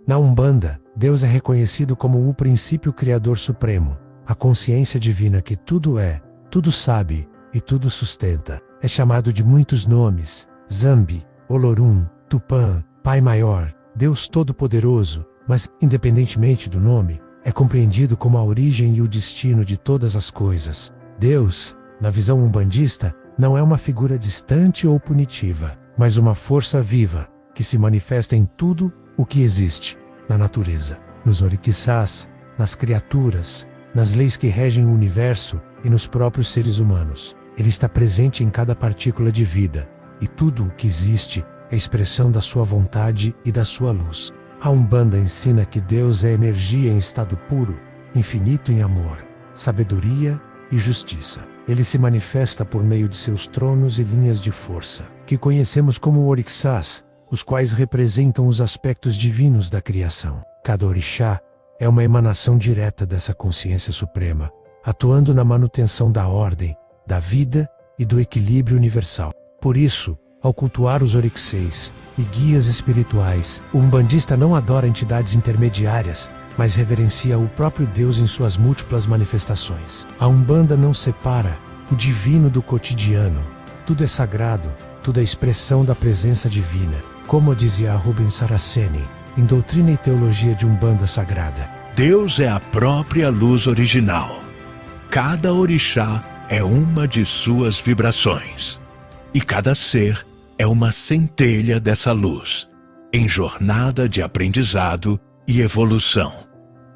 Na Umbanda, Deus é reconhecido como o princípio criador supremo, a consciência divina que tudo é, tudo sabe e tudo sustenta. É chamado de muitos nomes: Zambi, Olorum, Tupã, Pai Maior, Deus Todo-Poderoso, mas, independentemente do nome, é compreendido como a origem e o destino de todas as coisas. Deus, na visão umbandista, não é uma figura distante ou punitiva, mas uma força viva, que se manifesta em tudo o que existe, na natureza, nos orixás, nas criaturas, nas leis que regem o universo e nos próprios seres humanos. Ele está presente em cada partícula de vida, e tudo o que existe é expressão da sua vontade e da sua luz. A Umbanda ensina que Deus é energia em estado puro, infinito em amor, sabedoria e justiça. Ele se manifesta por meio de seus tronos e linhas de força, que conhecemos como orixás, os quais representam os aspectos divinos da criação. Cada orixá é uma emanação direta dessa consciência suprema, atuando na manutenção da ordem, da vida e do equilíbrio universal. Por isso, ao cultuar os orixás e guias espirituais, o umbandista não adora entidades intermediárias, mas reverencia o próprio Deus em suas múltiplas manifestações. A Umbanda não separa o divino do cotidiano. Tudo é sagrado, tudo é expressão da presença divina, como dizia Rubens Saraceni, em Doutrina e Teologia de Umbanda Sagrada. Deus é a própria luz original. Cada orixá é uma de suas vibrações. E cada ser é uma centelha dessa luz, em jornada de aprendizado e evolução.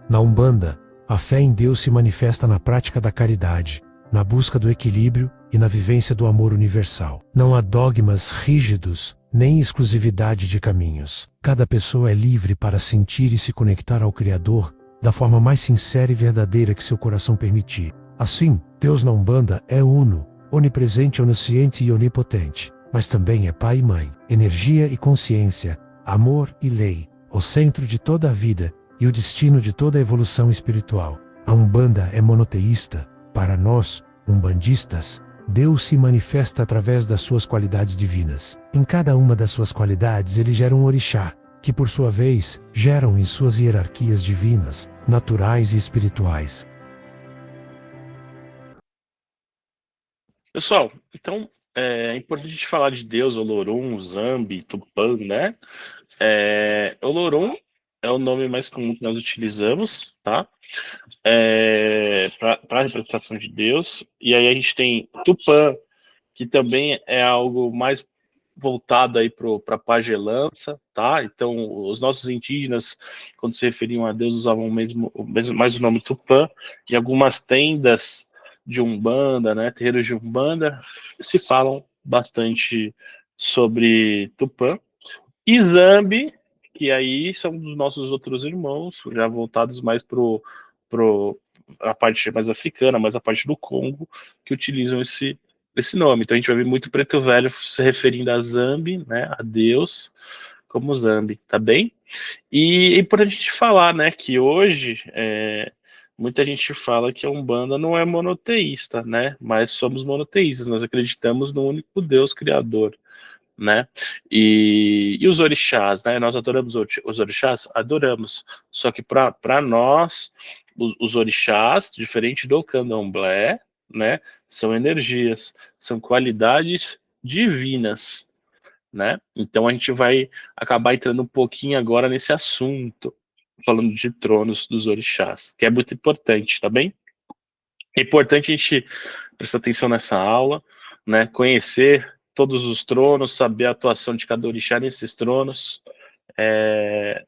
Na Umbanda, a fé em Deus se manifesta na prática da caridade, na busca do equilíbrio e na vivência do amor universal. Não há dogmas rígidos, nem exclusividade de caminhos. Cada pessoa é livre para sentir e se conectar ao Criador da forma mais sincera e verdadeira que seu coração permitir. Assim, Deus na Umbanda é uno, onipresente, onisciente e onipotente, mas também é pai e mãe, energia e consciência, amor e lei, o centro de toda a vida e o destino de toda a evolução espiritual. A Umbanda é monoteísta. Para nós, umbandistas, Deus se manifesta através das suas qualidades divinas. Em cada uma das suas qualidades ele gera um orixá, que por sua vez geram em suas hierarquias divinas, naturais e espirituais. Pessoal, então é importante a gente falar de Deus, Olorum, Zambi, Tupã, né? Olorum é o nome mais comum que nós utilizamos, tá? Para a representação de Deus. E aí a gente tem Tupã, que também é algo mais voltado aí para a pagelança, tá? Então, os nossos indígenas, quando se referiam a Deus, usavam mais o nome Tupã, e algumas tendas de Umbanda, né, terreiros de Umbanda, se falam bastante sobre Tupã. E Zambi, que aí são dos nossos outros irmãos, já voltados mais a parte mais africana, mais a parte do Congo, que utilizam esse nome. Então a gente vai ver muito preto velho se referindo a Zambi, né, a Deus, como Zambi, tá bem? E é importante a gente falar, né, que hoje muita gente fala que a Umbanda não é monoteísta, né, mas somos monoteístas, nós acreditamos no único Deus criador, né, e os orixás, né, nós adoramos os orixás? Adoramos, só que para nós, os orixás, diferente do candomblé, né, são energias, são qualidades divinas, né? Então a gente vai acabar entrando um pouquinho agora nesse assunto, falando de tronos dos orixás, que é muito importante, tá bem? É importante a gente prestar atenção nessa aula, né? Conhecer todos os tronos, saber a atuação de cada orixá nesses tronos.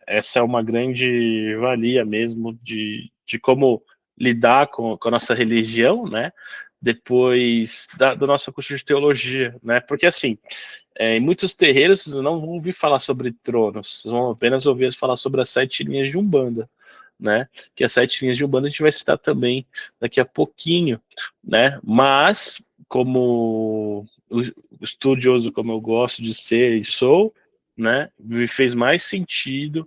Essa é uma grande valia mesmo de como lidar com a nossa religião, né? Depois do nosso curso de teologia, né? Porque assim, em muitos terreiros vocês não vão ouvir falar sobre tronos, vocês vão apenas ouvir falar sobre as 7 linhas de Umbanda, né? Que as 7 linhas de Umbanda a gente vai citar também daqui a pouquinho, né? Mas como estudioso como eu gosto de ser e sou, né? Me fez mais sentido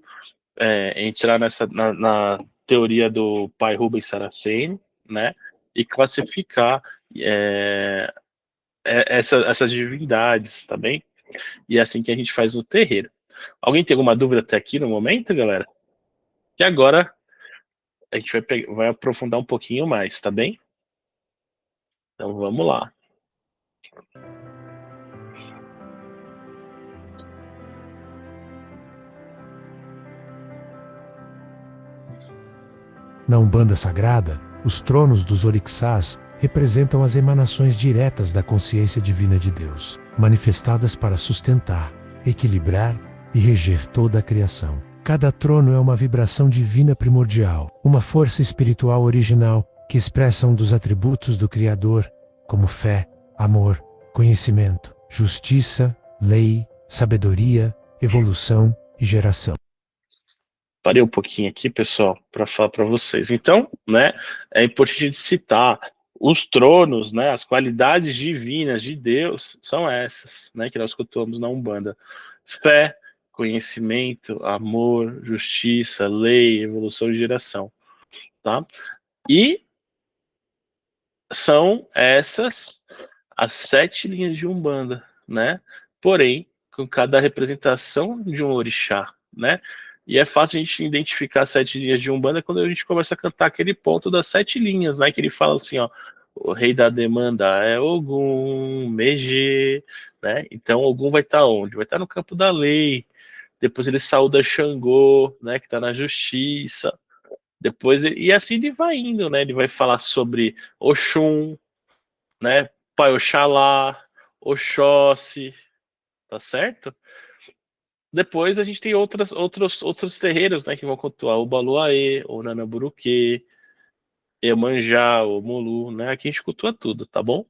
entrar na teoria do pai Rubens Saraceni, né? E classificar essas divindades, tá bem? E é assim que a gente faz no terreiro. Alguém tem alguma dúvida até aqui no momento, galera? E agora a gente vai aprofundar um pouquinho mais, tá bem? Então vamos lá. Na Umbanda Sagrada, os tronos dos orixás representam as emanações diretas da consciência divina de Deus, manifestadas para sustentar, equilibrar e reger toda a criação. Cada trono é uma vibração divina primordial, uma força espiritual original que expressa um dos atributos do Criador, como fé, amor, conhecimento, justiça, lei, sabedoria, evolução e geração. Parei um pouquinho aqui, pessoal, para falar para vocês. Então, né, é importante citar os tronos, né, as qualidades divinas de Deus são essas, né, que nós cultuamos na Umbanda: fé, conhecimento, amor, justiça, lei, evolução e geração, tá? E são essas as 7 linhas de Umbanda, né? Porém, com cada representação de um orixá, né? E é fácil a gente identificar as 7 linhas de Umbanda quando a gente começa a cantar aquele ponto das 7 linhas, né? Que ele fala assim, ó: o rei da demanda é Ogum, Megê, né? Então Ogum vai estar onde? Vai estar no campo da lei. Depois ele saúda Xangô, né? Que está na justiça. Depois, e assim ele vai indo, né? Ele vai falar sobre Oxum, né? Pai Oxalá, Oxóssi, tá certo? Depois a gente tem outros terreiros, né, que vão cultuar o Baluaê, o Nanaburuquê, Iemanjá, o Mulu, né? Aqui a gente cultua tudo, tá bom?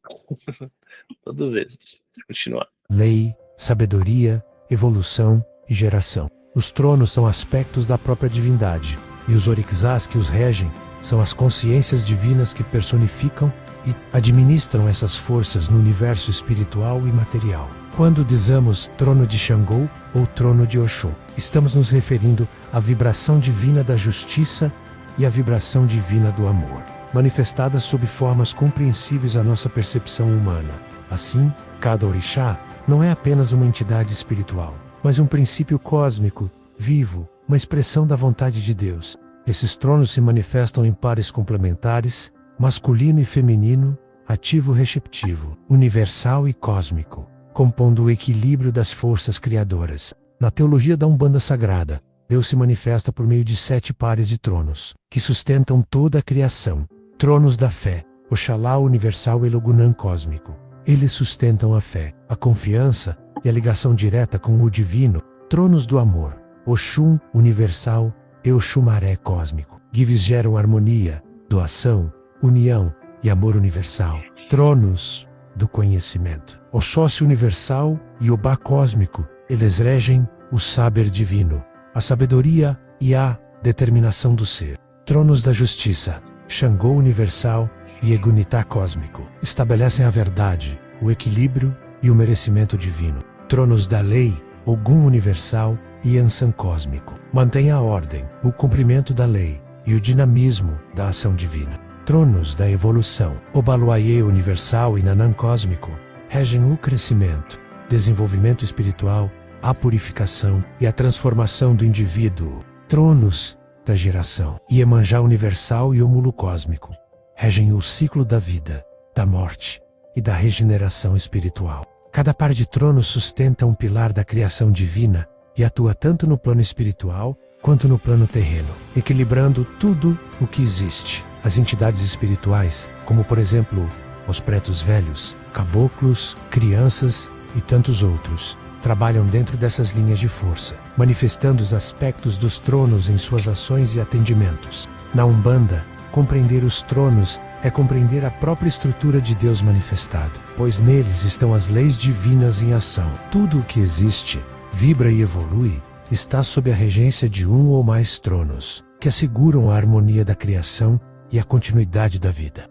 Todos esses. Vamos continuar. Lei, sabedoria, evolução e geração. Os tronos são aspectos da própria divindade, e os orixás que os regem são as consciências divinas que personificam e administram essas forças no universo espiritual e material. Quando dizemos trono de Xangô ou trono de Oxum, estamos nos referindo à vibração divina da justiça e à vibração divina do amor, manifestadas sob formas compreensíveis à nossa percepção humana. Assim, cada orixá não é apenas uma entidade espiritual, mas um princípio cósmico, vivo, uma expressão da vontade de Deus. Esses tronos se manifestam em pares complementares, masculino e feminino, ativo receptivo, universal e cósmico, compondo o equilíbrio das forças criadoras. Na teologia da Umbanda Sagrada, Deus se manifesta por meio de 7 pares de tronos, que sustentam toda a criação. Tronos da fé, Oxalá universal e Logunã cósmico. Eles sustentam a fé, a confiança e a ligação direta com o divino. Tronos do amor, Oxum universal e Oxumaré cósmico. Gives geram harmonia, doação, união e amor universal. Tronos do conhecimento, Oxóssi universal e Obá cósmico. Eles regem o saber divino, a sabedoria e a determinação do ser. Tronos da justiça, Xangô universal e Egunitá cósmico. Estabelecem a verdade, o equilíbrio e o merecimento divino. Tronos da lei, Ogum universal e Ansan cósmico. Mantém a ordem, o cumprimento da lei e o dinamismo da ação divina. Tronos da evolução, Obaluayê universal e Nanã cósmico. Regem o crescimento, desenvolvimento espiritual, a purificação e a transformação do indivíduo. Tronos da geração, Iemanjá universal e Ómulo cósmico. Regem o ciclo da vida, da morte e da regeneração espiritual. Cada par de tronos sustenta um pilar da criação divina e atua tanto no plano espiritual quanto no plano terreno, equilibrando tudo o que existe. As entidades espirituais, como por exemplo os pretos velhos, caboclos, crianças e tantos outros, trabalham dentro dessas linhas de força, manifestando os aspectos dos tronos em suas ações e atendimentos. Na Umbanda, compreender os tronos é compreender a própria estrutura de Deus manifestado, pois neles estão as leis divinas em ação. Tudo o que existe, vibra e evolui, está sob a regência de um ou mais tronos, que asseguram a harmonia da criação e a continuidade da vida.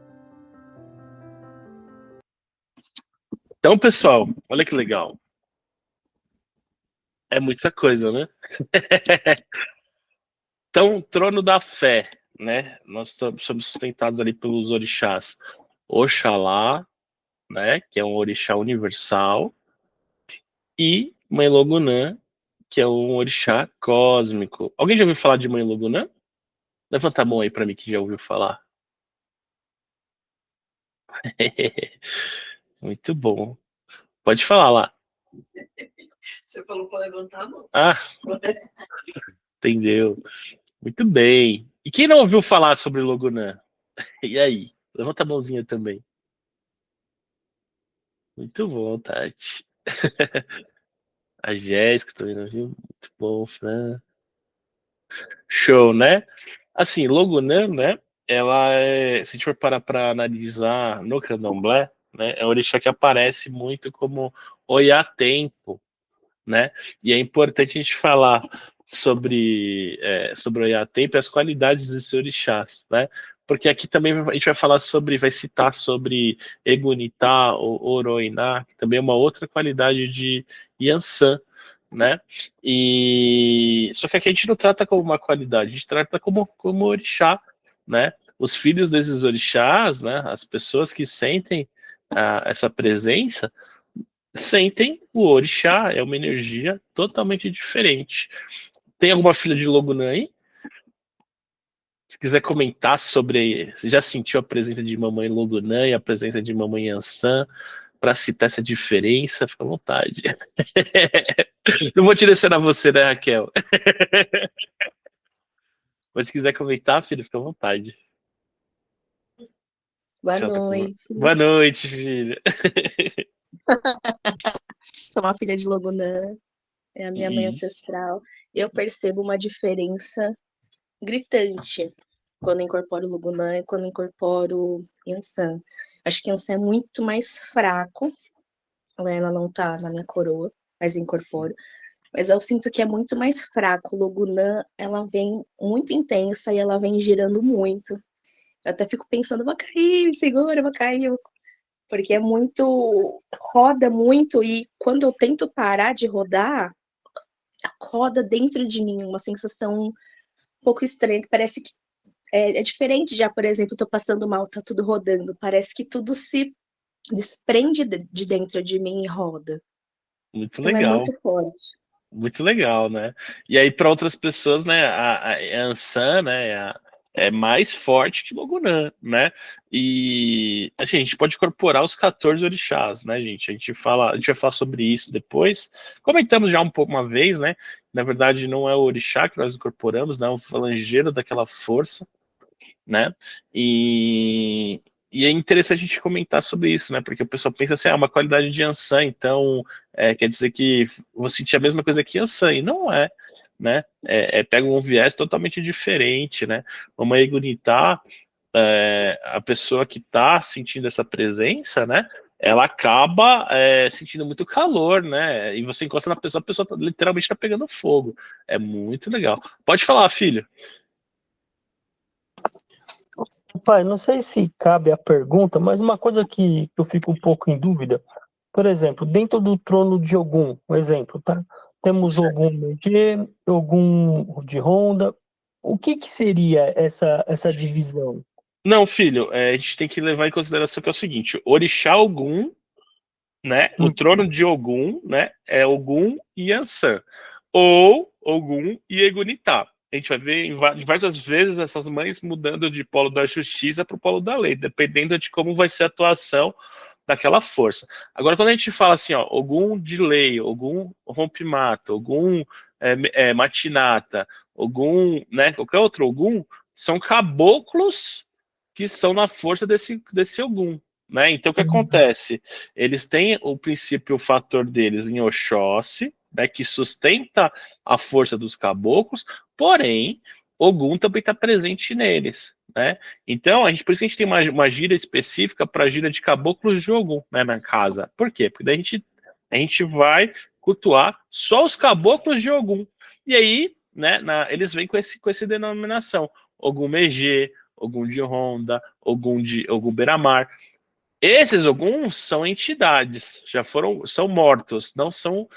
Então, pessoal, olha que legal. É muita coisa, né? Então, trono da fé, né? Nós somos sustentados ali pelos orixás Oxalá, né? Que é um orixá universal, e Mãe Logunã, que é um orixá cósmico. Alguém já ouviu falar de Mãe Logunã? Levanta a mão aí para mim que já ouviu falar. Muito bom. Pode falar lá. Você falou para levantar a mão. Ah, entendeu. Muito bem. E quem não ouviu falar sobre Logunã? E aí? Levanta a mãozinha também. Muito bom, Tati. A Jéssica também não viu? Muito bom, Fran. Show, né? Assim, Logunã, né? Ela é, se a gente for parar para analisar no Candomblé, né? É um orixá que aparece muito como Oiá-tempo, né? E é importante a gente falar sobre o Oiá-tempo e as qualidades desse orixás, né? Porque aqui também a gente vai falar sobre, vai citar sobre Egunitá ou Oroiná, que também é uma outra qualidade de Yansan, né? E só que aqui a gente não trata como uma qualidade, a gente trata como orixá, né? Os filhos desses orixás, né? As pessoas que sentem essa presença sentem o orixá, é uma energia totalmente diferente. Tem alguma filha de Logunã aí? Se quiser comentar sobre, você já sentiu a presença de mamãe Logunã e a presença de mamãe Yansan, para citar essa diferença, fica à vontade. Não vou direcionar você, né, Raquel? Mas se quiser comentar, filho, fica à vontade. Boa noite. Boa noite, filha. Sou uma filha de Logunã, é a minha mãe ancestral. Eu percebo uma diferença gritante quando incorporo Logunã e quando incorporo Yansan. Acho que Yansan é muito mais fraco, né? Ela não tá na minha coroa, mas incorporo. Mas eu sinto que é muito mais fraco. Logunã, ela vem muito intensa e ela vem girando muito. Eu até fico pensando, vou cair, me segura, vou cair. Porque é muito, roda muito, e quando eu tento parar de rodar, roda dentro de mim uma sensação um pouco estranha, que parece que é diferente já, por exemplo, eu tô passando mal, tá tudo rodando, parece que tudo se desprende de dentro de mim e roda. Muito então legal. É muito forte. Muito legal, né? E aí, para outras pessoas, né, a Yansan, né, é mais forte que Logunã, né? E assim, a gente pode incorporar os 14 orixás, né, gente? A gente vai falar sobre isso depois. Comentamos já uma vez, né? Na verdade, não é o orixá que nós incorporamos, não, é o falangeiro daquela força, né? E é interessante a gente comentar sobre isso, né? Porque o pessoal pensa assim, uma qualidade de Yansan, então quer dizer que vou sentir a mesma coisa que Yansan, e não é, né? Pega um viés totalmente diferente, né? Uma Egunitá, a pessoa que está sentindo essa presença, né? Ela acaba sentindo muito calor, né? E você encosta na pessoa, a pessoa literalmente está pegando fogo. É muito legal. Pode falar, filho. Pai, não sei se cabe a pergunta, mas uma coisa que eu fico um pouco em dúvida, por exemplo, dentro do trono de Ogum, um exemplo, tá? Temos Ogum Megê, Ogum de Ronda. O que seria essa divisão? Não, filho, a gente tem que levar em consideração que é o seguinte, Orixá Ogum, né? O trono de Ogum, né? É Ogum e Yansan, ou Ogum e Egunitá. A gente vai ver diversas vezes essas mães mudando de polo da justiça para o polo da lei, dependendo de como vai ser a atuação daquela força. Agora, quando a gente fala assim, ó, Ogum de lei, Ogum rompe-mata, Ogum matinata, Ogum, né? Qualquer outro Ogum, são caboclos que são na força desse Ogum. Né? Então, o que acontece? Eles têm o princípio, o fator deles em Oxóssi, né, que sustenta a força dos caboclos, porém, Ogum também está presente neles. Né? Então, por isso que a gente tem uma gira específica para a gira de caboclos de Ogum, né, na casa. Por quê? Porque daí a gente vai cultuar só os caboclos de Ogum. E aí, né, eles vêm com essa denominação. Ogum Megê, Ogum de Ronda, Ogum Beramar. Esses Oguns são entidades, são mortos, não são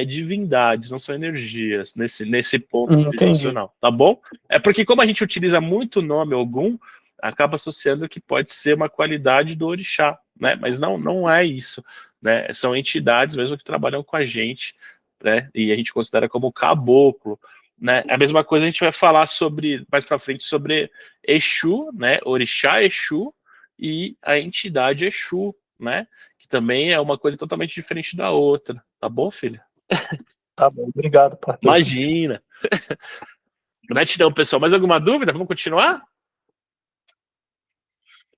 divindades, não são energias nesse ponto tradicional, tá bom? É porque como a gente utiliza muito o nome Ogum, acaba associando que pode ser uma qualidade do orixá, né? Mas não é isso, né? São entidades mesmo que trabalham com a gente, né? E a gente considera como caboclo, né? A mesma coisa a gente vai falar mais para frente sobre Exu, né? Orixá Exu, e a entidade Exu, né? Que também é uma coisa totalmente diferente da outra. Tá bom, filho? Tá bom, obrigado, pai. Imagina. Gratidão, pessoal. Mais alguma dúvida? Vamos continuar?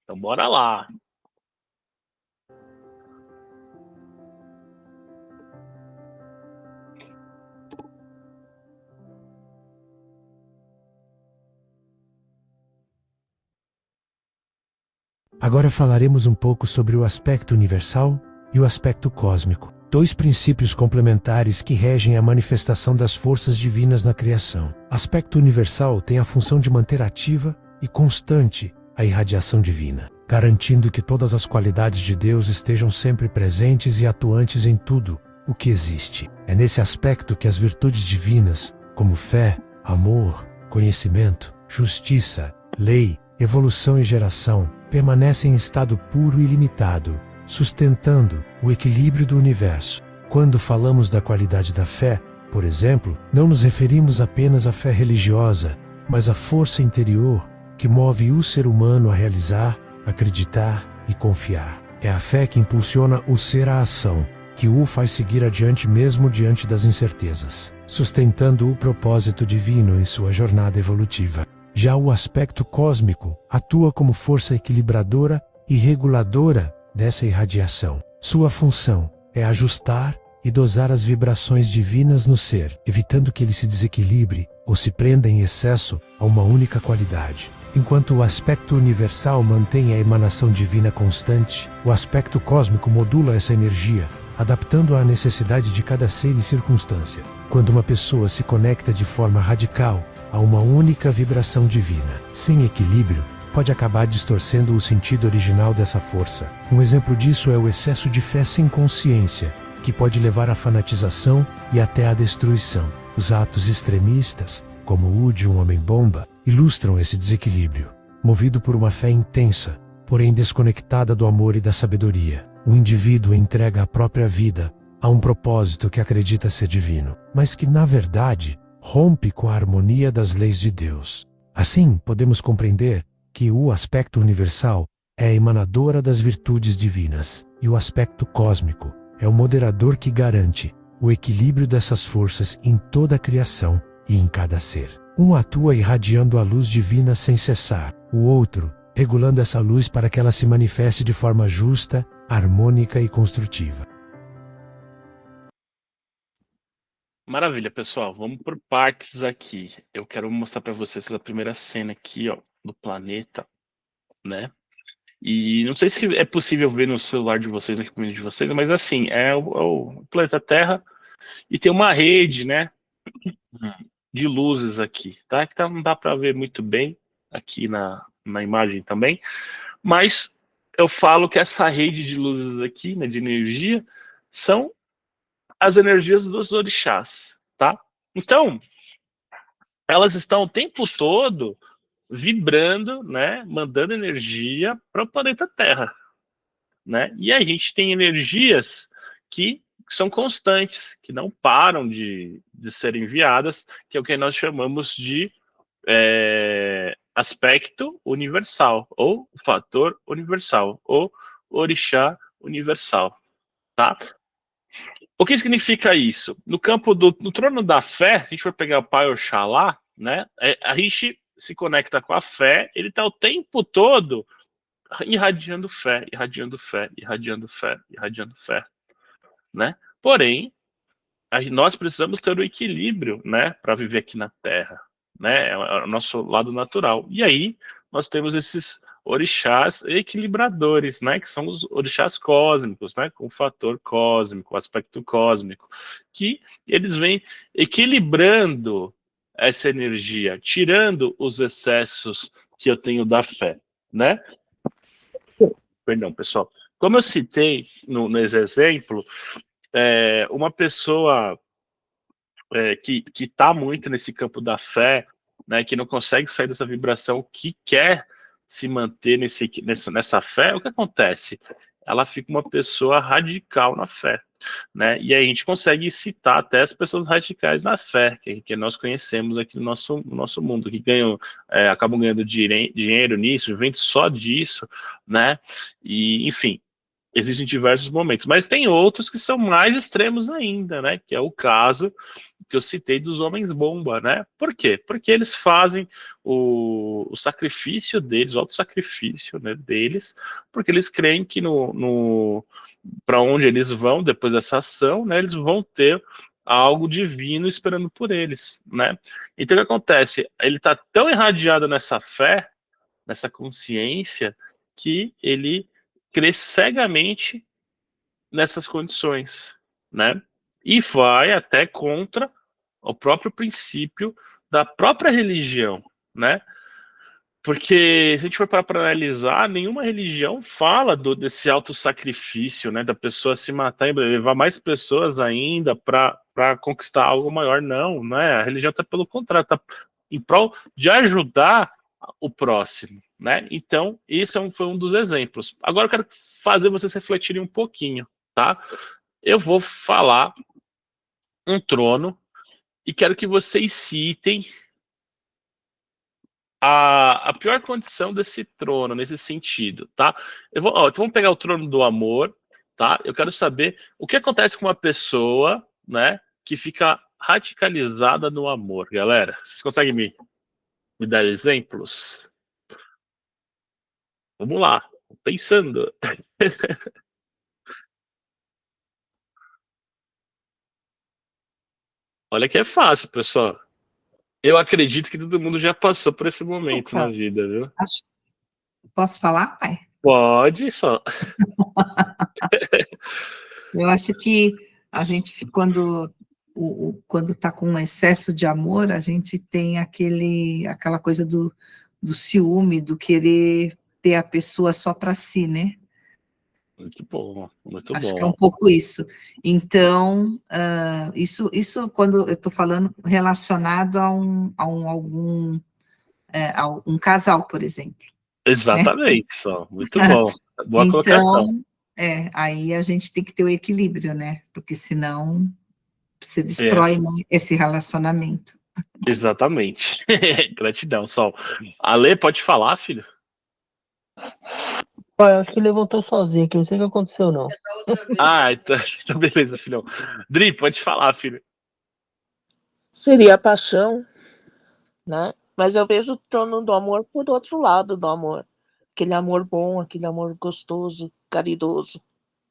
Então, bora lá. Agora falaremos um pouco sobre o aspecto universal e o aspecto cósmico, dois princípios complementares que regem a manifestação das forças divinas na criação. Aspecto universal tem a função de manter ativa e constante a irradiação divina, garantindo que todas as qualidades de Deus estejam sempre presentes e atuantes em tudo o que existe. É nesse aspecto que as virtudes divinas, como fé, amor, conhecimento, justiça, lei, evolução e geração, permanecem em estado puro e limitado, sustentando o equilíbrio do universo. Quando falamos da qualidade da fé, por exemplo, não nos referimos apenas à fé religiosa, mas à força interior que move o ser humano a realizar, acreditar e confiar. É a fé que impulsiona o ser à ação, que o faz seguir adiante mesmo diante das incertezas, sustentando o propósito divino em sua jornada evolutiva. Já o aspecto cósmico atua como força equilibradora e reguladora dessa irradiação. Sua função é ajustar e dosar as vibrações divinas no ser, evitando que ele se desequilibre ou se prenda em excesso a uma única qualidade. Enquanto o aspecto universal mantém a emanação divina constante, o aspecto cósmico modula essa energia, adaptando à necessidade de cada ser e circunstância. Quando uma pessoa se conecta de forma radical a uma única vibração divina, sem equilíbrio, pode acabar distorcendo o sentido original dessa força. Um exemplo disso é o excesso de fé sem consciência, que pode levar à fanatização e até à destruição. Os atos extremistas, como o de um homem-bomba, ilustram esse desequilíbrio. Movido por uma fé intensa, porém desconectada do amor e da sabedoria, o indivíduo entrega a própria vida a um propósito que acredita ser divino, mas que, na verdade, rompe com a harmonia das leis de Deus. Assim, podemos compreender que o aspecto universal é a emanadora das virtudes divinas, e o aspecto cósmico é o moderador que garante o equilíbrio dessas forças em toda a criação e em cada ser. Um atua irradiando a luz divina sem cessar, o outro regulando essa luz para que ela se manifeste de forma justa, harmônica e construtiva. Maravilha, pessoal. Vamos por partes aqui. Eu quero mostrar para vocês a primeira cena aqui, ó, do planeta, né? E não sei se é possível ver no celular de vocês, aqui no vídeo de vocês, mas assim, é o planeta Terra e tem uma rede, né, de luzes aqui, tá? Que não dá para ver muito bem aqui na imagem também, mas eu falo que essa rede de luzes aqui, né, de energia, são as energias dos orixás, tá? Então, elas estão o tempo todo vibrando, né, mandando energia para o planeta Terra, né? E a gente tem energias que são constantes, que não param de serem enviadas, que é o que nós chamamos de aspecto universal, ou fator universal, ou orixá universal, tá? O que significa isso? No campo no trono da fé, se a gente for pegar o Pai Oxalá, né, a gente se conecta com a fé, ele está o tempo todo irradiando fé, irradiando fé, irradiando fé, irradiando fé, né? Porém, nós precisamos ter o equilíbrio, né, para viver aqui na Terra, né? É o nosso lado natural. E aí nós temos esses orixás equilibradores, né, que são os orixás cósmicos, né, com o fator cósmico, o aspecto cósmico, que eles vêm equilibrando essa energia, tirando os excessos que eu tenho da fé, né? Perdão, pessoal. Como eu citei nesse exemplo, uma pessoa que está muito nesse campo da fé, né, que não consegue sair dessa vibração, que quer se manter nessa fé, o que acontece? Ela fica uma pessoa radical na fé, né? E aí a gente consegue citar até as pessoas radicais na fé, que nós conhecemos aqui no nosso mundo, que acabam ganhando dinheiro nisso, vivendo só disso, né? E, enfim, existem diversos momentos, mas tem outros que são mais extremos ainda, né? Que é o caso que eu citei dos homens bomba, né? Por quê? Porque eles fazem o sacrifício deles, o autossacrifício, né, deles, porque eles creem que para onde eles vão depois dessa ação, né, eles vão ter algo divino esperando por eles, né? Então o que acontece? Ele está tão irradiado nessa fé, nessa consciência, que ele crê cegamente nessas condições, né? E vai até contra o próprio princípio da própria religião, né? Porque se a gente for para analisar, nenhuma religião fala desse autossacrifício, né? Da pessoa se matar e levar mais pessoas ainda para conquistar algo maior, não, né? A religião está pelo contrário, está em prol de ajudar o próximo, né? Então, esse foi um dos exemplos. Agora eu quero fazer vocês refletirem um pouquinho, tá? Eu vou falar um trono e quero que vocês citem a pior condição desse trono, nesse sentido, tá? Então vamos pegar o trono do amor, tá? Eu quero saber o que acontece com uma pessoa, né, que fica radicalizada no amor, galera. Vocês conseguem me dar exemplos? Vamos lá, pensando. Olha que é fácil, pessoal. Eu acredito que todo mundo já passou por esse momento na vida, viu? Posso falar, pai? Pode, só. Eu acho que a gente, quando está com um excesso de amor, a gente tem aquela coisa do ciúme, do querer ter a pessoa só para si, né? Muito bom, muito bom. Acho que é um pouco isso. Então, isso quando eu estou falando relacionado a um casal, por exemplo. Exatamente, né? Só. Muito bom. Boa então, colocação. Aí a gente tem que ter o equilíbrio, né? Porque senão você destrói, né, esse relacionamento. Exatamente. Gratidão, Sol. Ale, pode falar, filho? Pai, acho que levantou sozinho aqui, não sei o que aconteceu, não. Então beleza, filhão. Dri, pode falar, filho. Seria a paixão, né? Mas eu vejo o trono do amor por outro lado do amor. Aquele amor bom, aquele amor gostoso, caridoso.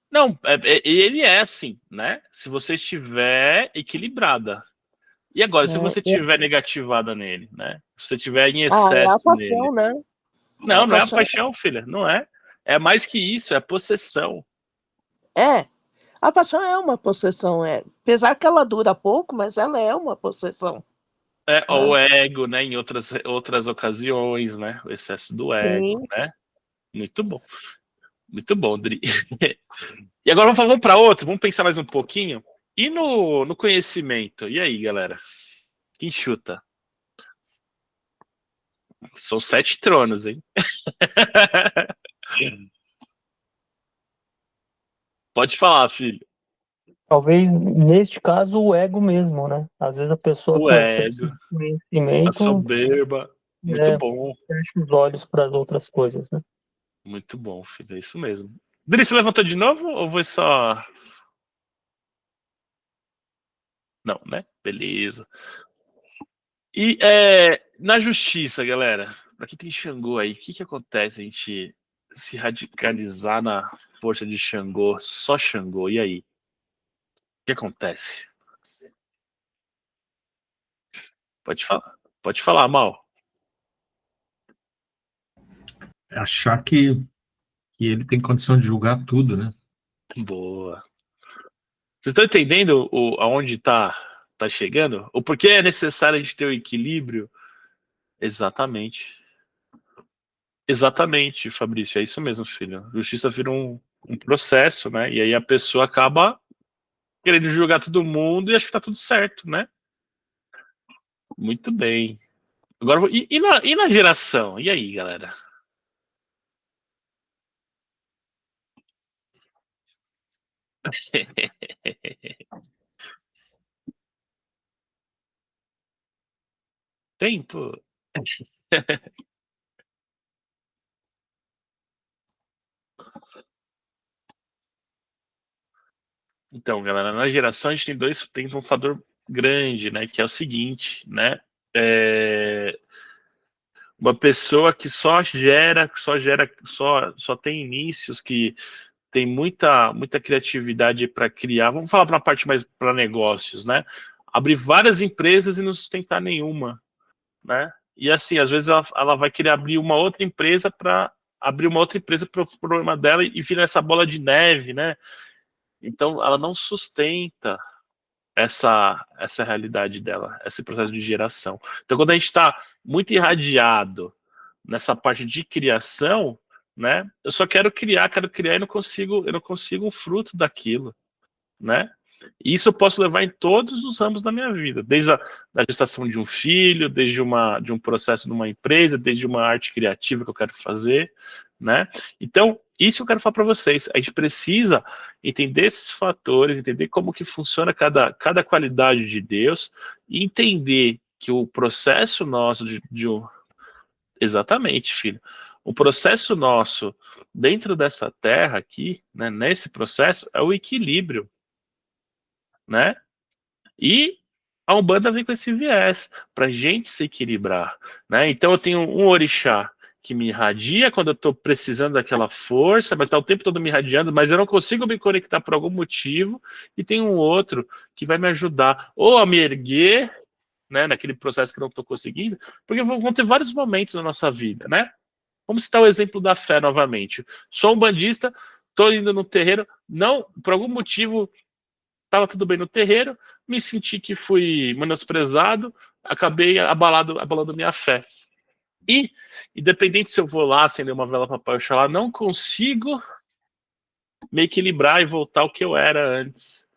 Não, ele é assim, né? Se você estiver equilibrada. E agora, se você estiver negativada nele, né? Se você estiver em É excesso a paixão, nele. né? Não, não é a paixão, filha. Não é. É mais que isso, é a possessão. A paixão é uma possessão, apesar que ela dura pouco, mas ela é uma possessão. O ego, né? Em outras ocasiões, né? O excesso do ego, né? Muito bom. Muito bom, Dri. E agora vamos para outro, vamos pensar mais um pouquinho. E no conhecimento? E aí, galera? Quem chuta? São 7 tronos, hein? Pode falar, filho. Talvez, neste caso, o ego mesmo, né? Às vezes a pessoa O com excesso ego, de conhecimento a soberba. Muito bom. fecha os olhos para as outras coisas, né? Muito bom, filho. É isso mesmo. Dri, você levantou de novo ou foi só... Não, né? Beleza. E na justiça, galera, pra quem tem Xangô aí, o que acontece a gente se radicalizar na força de Xangô, só Xangô, e aí? O que acontece? Pode falar, Mal. Achar que ele tem condição de julgar tudo, né? Boa. Vocês estão entendendo aonde tá chegando? O porquê é necessário a gente ter o equilíbrio? Exatamente. Exatamente, Fabrício, é isso mesmo, filho. Justiça vira um processo, né? E aí a pessoa acaba querendo julgar todo mundo e acha que tá tudo certo, né? Muito bem. Agora, e na geração? E aí, galera? Tempo. Então, galera, na geração a gente tem um fator grande, né? Que é o seguinte, né? Uma pessoa que só tem inícios, que tem muita criatividade para criar. Vamos falar para uma parte mais para negócios, né? Abrir várias empresas e não sustentar nenhuma, né? E assim, às vezes ela vai querer abrir uma outra empresa para o problema dela e vira essa bola de neve, né? Então ela não sustenta essa realidade dela, esse processo de geração. Então quando a gente está muito irradiado nessa parte de criação, né? Eu só quero criar e não consigo um fruto daquilo, né? E isso eu posso levar em todos os ramos da minha vida, desde a gestação de um filho, desde de um processo numa empresa, desde uma arte criativa que eu quero fazer, né? Então, isso eu quero falar para vocês. A gente precisa entender esses fatores, entender como que funciona cada qualidade de Deus e entender que o processo nosso Exatamente, filho. O processo nosso dentro dessa terra aqui, né, nesse processo, é o equilíbrio, né? E a Umbanda vem com esse viés, para a gente se equilibrar, né? Então eu tenho um orixá que me irradia quando eu estou precisando daquela força, mas está o tempo todo me irradiando, mas eu não consigo me conectar por algum motivo, e tem um outro que vai me ajudar ou a me erguer, né, naquele processo que eu não estou conseguindo, porque vão ter vários momentos na nossa vida, né? Vamos citar o exemplo da fé novamente. Sou um bandista, estou indo no terreiro, não, por algum motivo, estava tudo bem no terreiro, me senti que fui menosprezado, acabei abalando minha fé. E, independente se eu vou lá acender uma vela para Pai Oxalá, não consigo me equilibrar e voltar ao que eu era antes,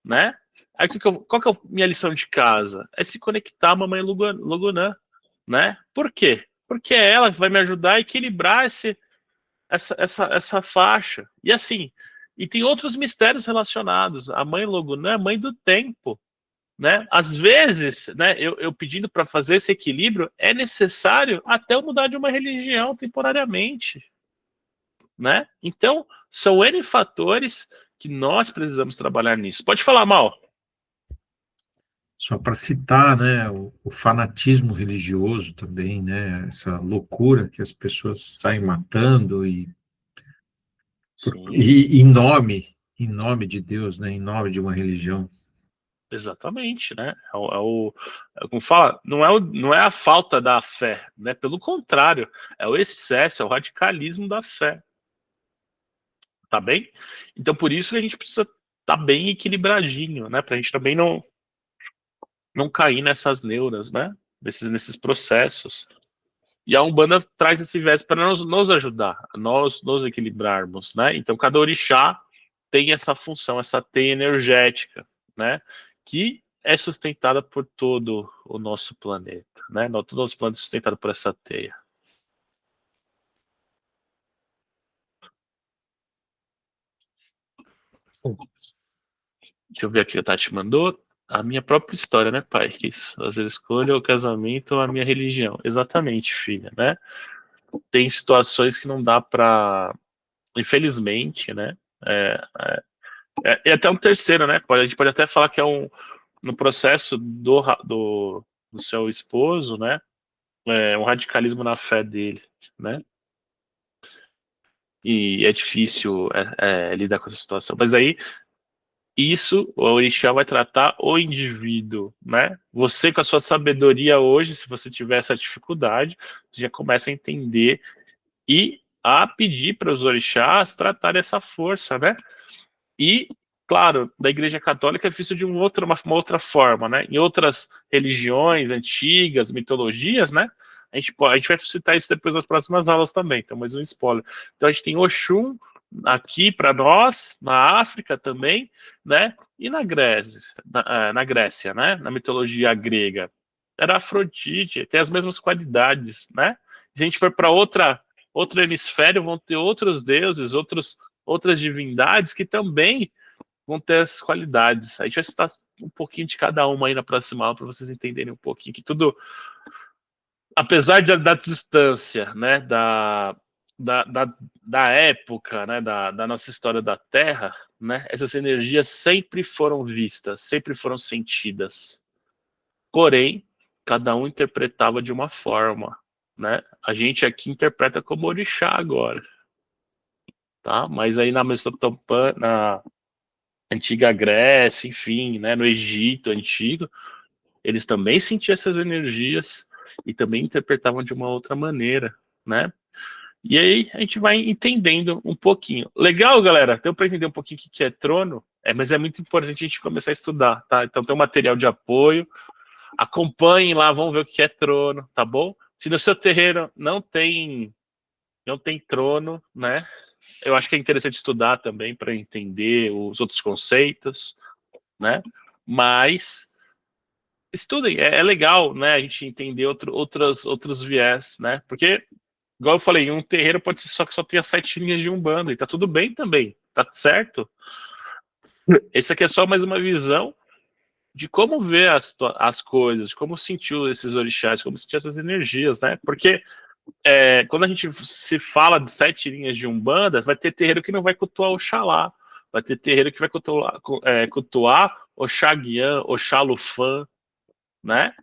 né? Aí, qual que é a minha lição de casa? É se conectar à Mamãe Logunã, né? Por quê? Porque é ela que vai me ajudar a equilibrar essa faixa. E assim, e tem outros mistérios relacionados. A Mãe Logunã é a mãe do tempo, né? Às vezes, né, eu pedindo para fazer esse equilíbrio, é necessário até eu mudar de uma religião temporariamente, né? Então, são N fatores que nós precisamos trabalhar nisso. Pode falar, Mal. Só para citar, né, o fanatismo religioso também, né, essa loucura que as pessoas saem matando e em nome de Deus, né, em nome de uma religião. Exatamente, né? Como fala, não é a falta da fé, né? Pelo contrário, é o excesso, é o radicalismo da fé. Tá bem? Então, por isso que a gente precisa estar bem equilibradinho, né? Pra gente também não cair nessas neuras, né? Nesses processos. E a Umbanda traz esse viés para nos ajudar, nós nos equilibrarmos, né? Então, cada orixá tem essa função, essa teia energética, né? Que é sustentada por todo o nosso planeta, né? Todo o nosso planeta é sustentado por essa teia. Deixa eu ver aqui, a Tati mandou. A minha própria história, né, pai? Que isso, fazer escolha, o casamento ou a minha religião. Exatamente, filha, né? Tem situações que não dá para, infelizmente, né? E até um terceiro, né? A gente pode até falar que é no processo do seu esposo, né? Um radicalismo na fé dele, né? E é difícil lidar com essa situação. Mas aí, isso, o orixá vai tratar o indivíduo, né? Você, com a sua sabedoria hoje, se você tiver essa dificuldade, você já começa a entender e a pedir para os orixás tratarem essa força, né? E, claro, da Igreja Católica é visto de uma outra forma, né? Em outras religiões antigas, mitologias, né? A gente vai citar isso depois nas próximas aulas também, então mais um spoiler. Então a gente tem Oxum aqui para nós, na África também, né? E na Grécia, né? Na mitologia grega, era Afrodite, tem as mesmas qualidades, né? Se a gente for para outro hemisfério, vão ter outros deuses, outras divindades que também vão ter essas qualidades. A gente vai citar um pouquinho de cada uma aí na próxima aula para vocês entenderem um pouquinho que tudo, apesar da distância, né, da época, né, da nossa história da Terra, né, essas energias sempre foram vistas, sempre foram sentidas. Porém, cada um interpretava de uma forma, né? A gente aqui interpreta como orixá agora, tá? Mas aí na Mesopotâmia, na antiga Grécia, enfim, né, no Egito antigo, eles também sentiam essas energias e também interpretavam de uma outra maneira, né? E aí a gente vai entendendo um pouquinho. Legal, galera? Deu para entender um pouquinho o que é trono? Mas é muito importante a gente começar a estudar, tá? Então tem um material de apoio. Acompanhem lá, vamos ver o que é trono, tá bom? Se no seu terreiro não tem trono, né? Eu acho que é interessante estudar também para entender os outros conceitos, né? Mas estudem, é legal, né? A gente entender outros viés, né? Porque, igual eu falei, um terreiro pode ser só que só tenha 7 linhas de Umbanda, e tá tudo bem também, tá certo? Esse aqui é só mais uma visão de como ver as coisas, de como sentir esses orixás, como sentir essas energias, né? Porque quando a gente se fala de 7 linhas de Umbanda, vai ter terreiro que não vai cultuar Oxalá, vai ter terreiro que vai cultuar Oxaguian, Oxalufã, né?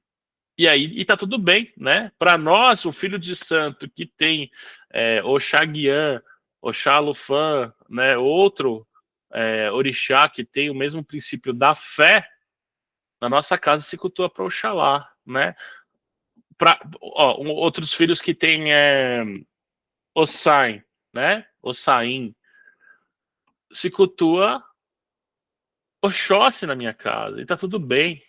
E tá tudo bem, né? Para nós, o filho de santo que tem Oxaguian, Oxalufã, né? Outro orixá que tem o mesmo princípio da fé, na nossa casa se cultua para Oxalá, né? Outros filhos que tem Ossain, né? Ossain, se cultua Oxóssi na minha casa, e tá tudo bem,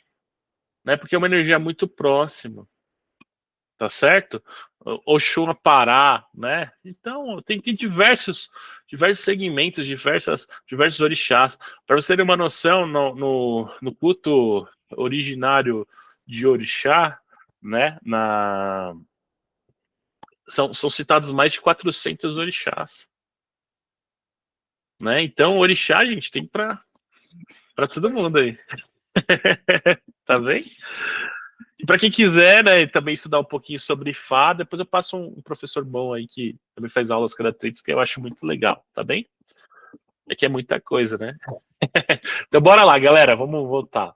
né? Porque é uma energia muito próxima, tá certo? Oxum no Pará, né? Então, tem diversos segmentos, diversos orixás. Para você ter uma noção, no culto originário de orixá, né? São citados mais de 400 orixás, né? Então, orixá, gente, tem para todo mundo aí. Tá bem? E para quem quiser, né, também estudar um pouquinho sobre Fá, depois eu passo um professor bom aí que também faz aulas gratuitas que eu acho muito legal, tá bem? É que é muita coisa, né? Então bora lá, galera, vamos voltar.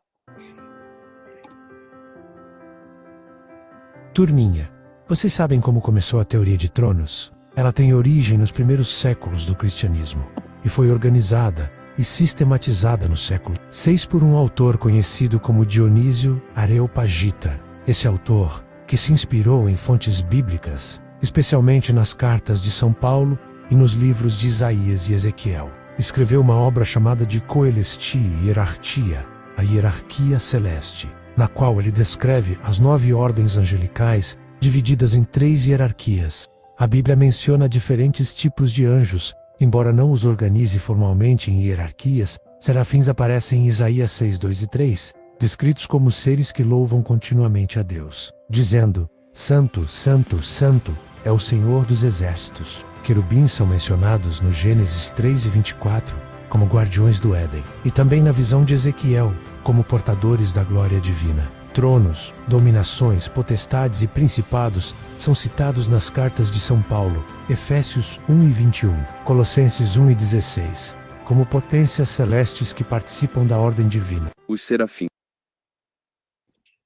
Turminha, vocês sabem como começou a teoria de tronos? Ela tem origem nos primeiros séculos do cristianismo e foi organizada e sistematizada no século VI por um autor conhecido como Dionísio Areopagita. Esse autor, que se inspirou em fontes bíblicas, especialmente nas cartas de São Paulo e nos livros de Isaías e Ezequiel, escreveu uma obra chamada de Coelestia Hierarchia, a hierarquia celeste, na qual ele descreve as 9 ordens angelicais divididas em 3 hierarquias. A Bíblia menciona diferentes tipos de anjos, embora não os organize formalmente em hierarquias. Serafins aparecem em Isaías 6, 2 e 3, descritos como seres que louvam continuamente a Deus, dizendo: Santo, Santo, Santo é o Senhor dos Exércitos. Querubins são mencionados no Gênesis 3 e 24 como guardiões do Éden, e também na visão de Ezequiel, como portadores da glória divina. Tronos, dominações, potestades e principados são citados nas cartas de São Paulo, Efésios 1 e 21, Colossenses 1 e 16, como potências celestes que participam da ordem divina. Os serafins.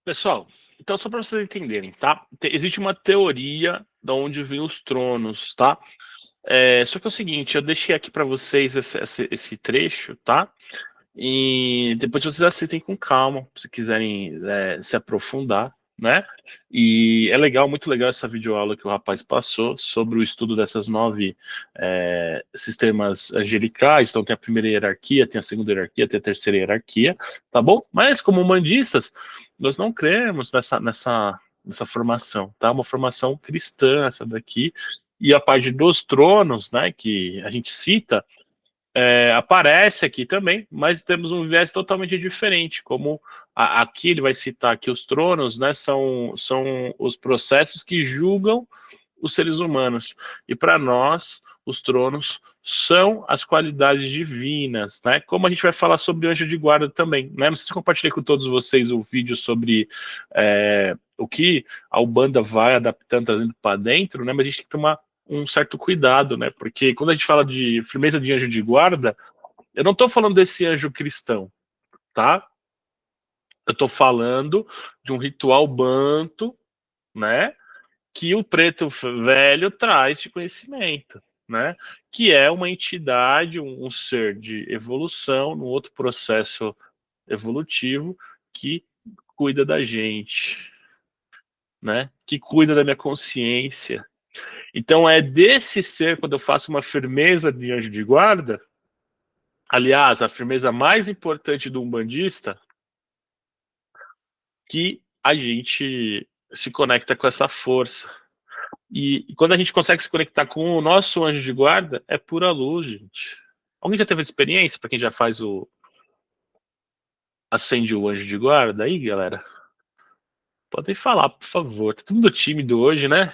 Pessoal, então só para vocês entenderem, tá? Existe uma teoria de onde vêm os tronos, tá? Só que é o seguinte, eu deixei aqui para vocês esse trecho, tá? E depois vocês assistem com calma, se quiserem se aprofundar, né? E é legal, muito legal essa videoaula que o rapaz passou sobre o estudo dessas 9 sistemas angelicais. Então tem a primeira hierarquia, tem a segunda hierarquia, tem a terceira hierarquia, tá bom? Mas como humanistas, nós não cremos nessa formação, tá? Uma formação cristã essa daqui. E a parte dos tronos, né, que a gente cita, aparece aqui também, mas temos um viés totalmente diferente, como aqui ele vai citar que os tronos, né, são os processos que julgam os seres humanos, e para nós, os tronos são as qualidades divinas, né, como a gente vai falar sobre o anjo de guarda também, né, não sei se eu compartilhei com todos vocês o vídeo sobre o que a Umbanda vai adaptando, trazendo para dentro, né, mas a gente tem que tomar um certo cuidado, né? Porque quando a gente fala de firmeza de anjo de guarda, eu não estou falando desse anjo cristão, tá? Eu estou falando de um ritual banto, né? Que o preto velho traz de conhecimento, né? Que é uma entidade, um ser de evolução, num outro processo evolutivo que cuida da gente, né? Que cuida da minha consciência. Então é desse ser, quando eu faço uma firmeza de anjo de guarda, aliás, a firmeza mais importante do umbandista, que a gente se conecta com essa força. E quando a gente consegue se conectar com o nosso anjo de guarda, é pura luz, gente. Alguém já teve experiência, para quem já faz acende o anjo de guarda aí, galera? Podem falar, por favor. Tá todo mundo tímido hoje, né?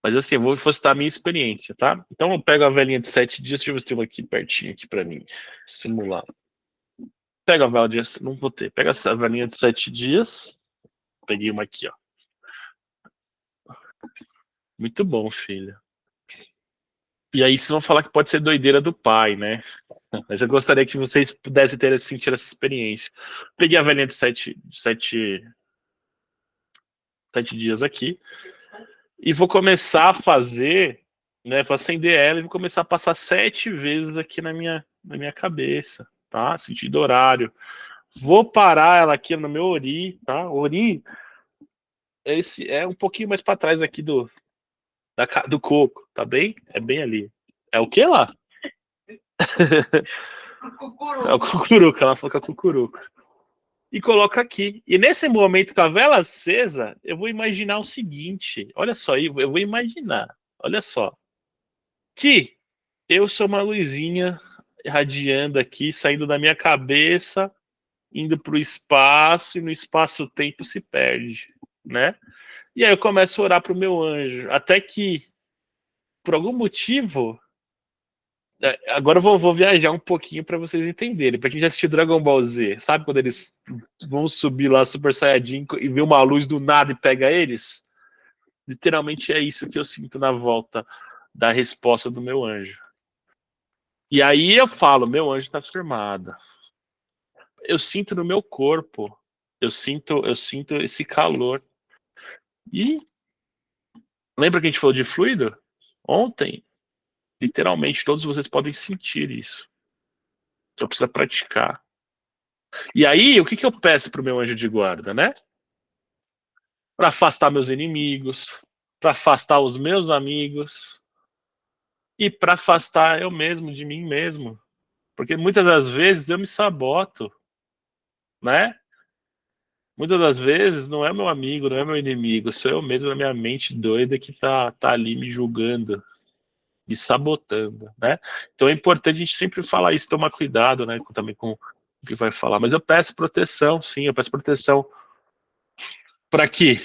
Mas assim, eu vou citar a minha experiência, tá? Então eu pego a velhinha de 7 dias, deixa eu ver se tem uma aqui pertinho aqui pra mim. Simular. Pega a velhinha, não vou ter. Pega essa velhinha de 7 dias. Peguei uma aqui, ó. Muito bom, filha. E aí vocês vão falar que pode ser doideira do pai, né? Eu já gostaria que vocês pudessem sentir essa experiência. Peguei a velhinha de 7 dias aqui. E vou começar a fazer, né? Vou acender ela e vou começar a passar 7 vezes aqui na minha cabeça, tá? Sentido horário. Vou parar ela aqui no meu Ori, tá? Ori esse é um pouquinho mais para trás aqui do coco, tá bem? É bem ali. É o que lá? É o cucuruca, ela falou que é o cucuruca. E coloca aqui. E nesse momento, com a vela acesa, eu vou imaginar o seguinte. Olha só, eu vou imaginar. Olha só. Que eu sou uma luzinha irradiando aqui, saindo da minha cabeça, indo para o espaço, e no espaço-tempo se perde, né? E aí eu começo a orar para o meu anjo, até que, por algum motivo, Agora eu vou viajar um pouquinho para vocês entenderem. Para quem já assistiu Dragon Ball Z, sabe quando eles vão subir lá Super Saiyajin e vê uma luz do nada e pega eles? Literalmente é isso que eu sinto na volta da resposta do meu anjo. E aí eu falo, meu anjo está firmado. Eu sinto no meu corpo, eu sinto esse calor. E lembra que a gente falou de fluido? Ontem, literalmente, todos vocês podem sentir isso. Só precisa praticar. E aí, o que eu peço para o meu anjo de guarda, né? Para afastar meus inimigos, para afastar os meus amigos e para afastar eu mesmo de mim mesmo. Porque muitas das vezes eu me saboto, né? Muitas das vezes não é meu amigo, não é meu inimigo, sou eu mesmo na minha mente doida que tá ali me julgando, me sabotando, né? Então é importante a gente sempre falar isso, tomar cuidado, né? Também com o que vai falar. Mas eu peço proteção, sim, eu peço proteção para que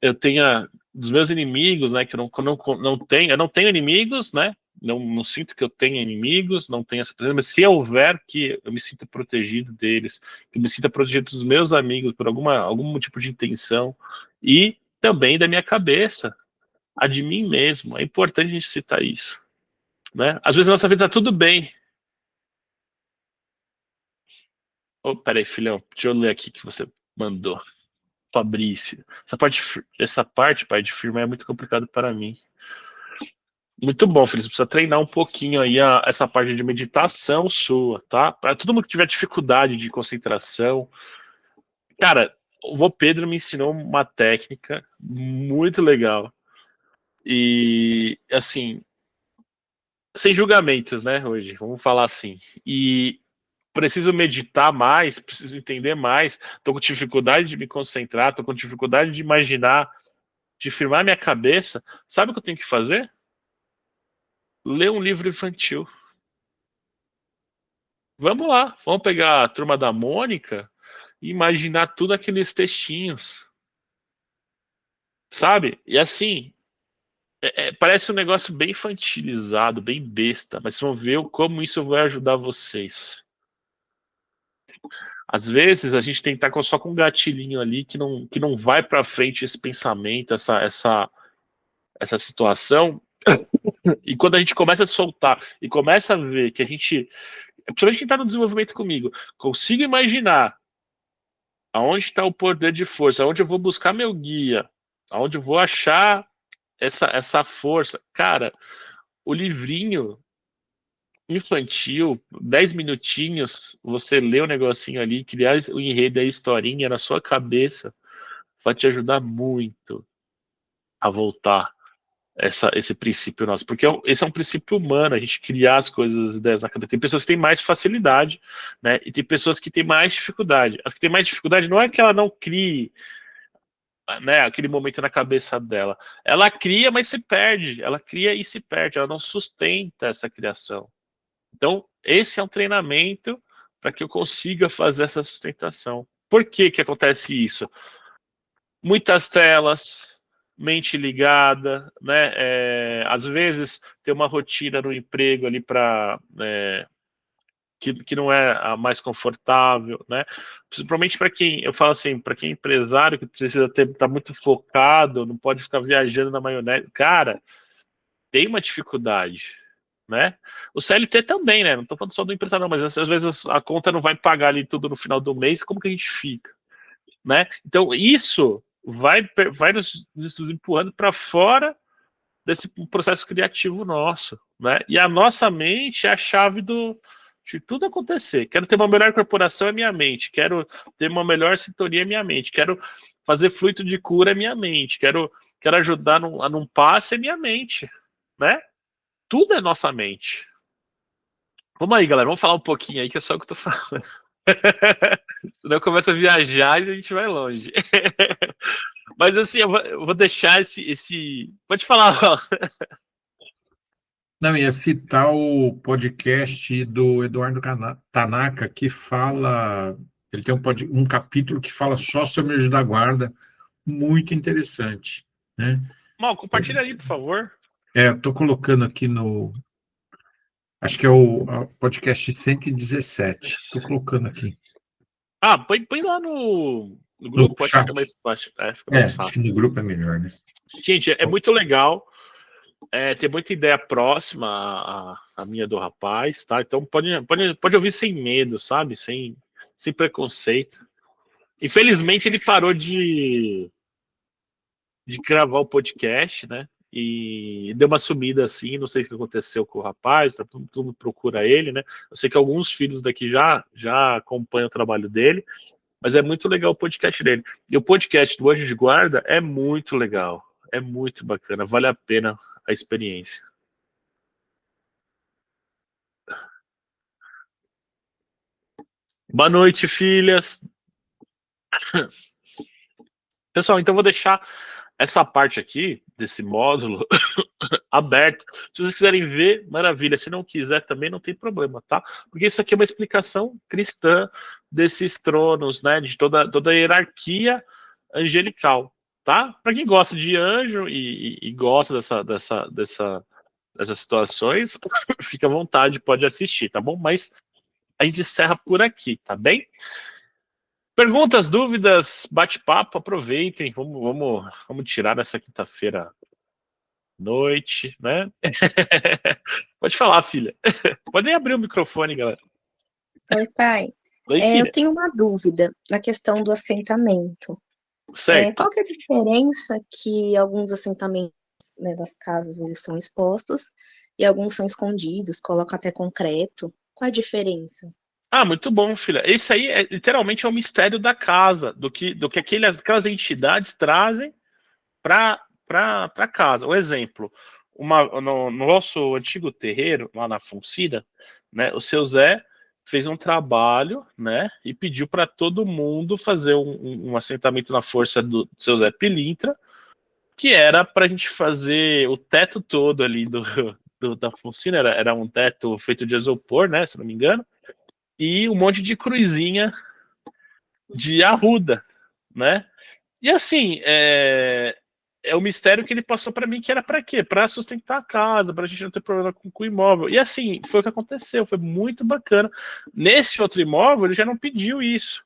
eu tenha dos meus inimigos, né? Que eu não tenho inimigos, né? Não sinto que eu tenha inimigos, não tenho essa presença, mas se houver, que eu me sinta protegido deles, que eu me sinta protegido dos meus amigos por algum tipo de intenção, e também da minha cabeça, a de mim mesmo. É importante a gente citar isso, né? Às vezes a nossa vida está tudo bem. Oh, peraí, filhão, deixa eu ler aqui que você mandou. Fabrício. Essa parte, pai, de firma é muito complicado para mim. Muito bom, Felipe. Você precisa treinar um pouquinho aí essa parte de meditação sua, tá? Para todo mundo que tiver dificuldade de concentração. Cara, o vô Pedro me ensinou uma técnica muito legal. E, assim, sem julgamentos, né, hoje? Vamos falar assim. E preciso meditar mais, preciso entender mais. Tô com dificuldade de me concentrar, tô com dificuldade de imaginar, de firmar minha cabeça. Sabe o que eu tenho que fazer? Ler um livro infantil. Vamos lá, vamos pegar a Turma da Mônica e imaginar tudo aqueles textinhos. Sabe? E assim, parece um negócio bem infantilizado, bem besta, mas vocês vão ver como isso vai ajudar vocês. Às vezes a gente tem que estar só com um gatilhinho ali que não vai para frente esse pensamento, essa situação. E quando a gente começa a soltar e começa a ver que a gente, principalmente quem está no desenvolvimento comigo, consigo imaginar aonde está o poder de força, aonde eu vou buscar meu guia, aonde eu vou achar essa força. Cara, o livrinho infantil, 10 minutinhos, você lê o negocinho ali, criar o enredo e a historinha na sua cabeça, vai te ajudar muito a voltar esse princípio nosso, porque esse é um princípio humano, a gente criar as coisas, as ideias na cabeça. Tem pessoas que têm mais facilidade, né, e tem pessoas que têm mais dificuldade. As que têm mais dificuldade não é que ela não crie, né, aquele momento na cabeça dela. Ela cria, mas se perde. Ela cria e se perde. Ela não sustenta essa criação. Então, esse é um treinamento para que eu consiga fazer essa sustentação. Por que acontece isso? Muitas telas, mente ligada, né? Às vezes tem uma rotina no emprego ali para que não é a mais confortável, né? Principalmente para quem, eu falo assim, para quem é empresário que precisa estar muito focado, não pode ficar viajando na maionese, cara, tem uma dificuldade, né? O CLT também, né? Não estou falando só do empresário, não, mas às vezes a conta não vai pagar ali tudo no final do mês, como que a gente fica, né? Então isso vai nos empurrando para fora desse processo criativo nosso, né? E a nossa mente é a chave de tudo acontecer. Quero ter uma melhor corporação, é minha mente. Quero ter uma melhor sintonia, é minha mente. Quero fazer fluido de cura, é minha mente. Quero ajudar num passe, é minha mente, né? Tudo é nossa mente. Vamos aí, galera. Vamos falar um pouquinho aí, que é só o que eu tô falando. Senão começa a viajar e a gente vai longe. Mas assim, eu vou deixar esse... Pode falar. Não, ia citar o podcast do Eduardo Tanaka, que fala... Ele tem um capítulo que fala só sobre o anjo da guarda, muito interessante, né? Mal, compartilha aí, por favor. Estou colocando aqui no Acho que é o podcast 117. Estou colocando aqui. Põe lá no No grupo, acho que chat. fica mais fácil. Fica É, mais acho fácil. que no grupo é melhor, né? Gente, é muito legal. Tem muita ideia próxima à minha do rapaz, tá? Então pode ouvir sem medo, sabe? Sem preconceito. Infelizmente ele parou de gravar o podcast, né? E deu uma sumida assim, não sei o que aconteceu com o rapaz, tá, todo mundo procura ele, né? Eu sei que alguns filhos daqui já acompanham o trabalho dele, mas é muito legal o podcast dele. E o podcast do Anjo de Guarda é muito legal, é muito bacana, vale a pena a experiência. Boa noite, filhas. Pessoal, então vou deixar essa parte aqui desse módulo aberto. Se vocês quiserem ver, maravilha. Se não quiser, também não tem problema, tá? Porque isso aqui é uma explicação cristã desses tronos, né? De toda a hierarquia angelical, tá? Para quem gosta de anjo e gosta dessas situações, fica à vontade, pode assistir, tá bom? Mas a gente encerra por aqui, tá bem? Perguntas, dúvidas, bate-papo, aproveitem. Vamos tirar nessa quinta-feira noite, né? Pode falar, filha. Podem abrir o microfone, galera. Oi, pai. Oi, filha. Eu tenho uma dúvida na questão do assentamento. Certo. Qual que é a diferença que alguns assentamentos, né, das casas eles são expostos e alguns são escondidos, colocam até concreto? Qual a diferença? Muito bom, filha. Esse aí literalmente é o mistério da casa, do que aquelas entidades trazem para casa. Um exemplo, no nosso antigo terreiro, lá na Fonsida, né, o seu Zé fez um trabalho, né, e pediu para todo mundo fazer um assentamento na força do seu Zé Pilintra, que era para a gente fazer o teto todo ali da Fonsida, era um teto feito de isopor, né, se não me engano, e um monte de cruzinha de arruda, né? E assim, é o mistério que ele passou para mim, que era para quê? Para sustentar a casa, para a gente não ter problema com o imóvel. E assim, foi o que aconteceu, foi muito bacana. Nesse outro imóvel, ele já não pediu isso,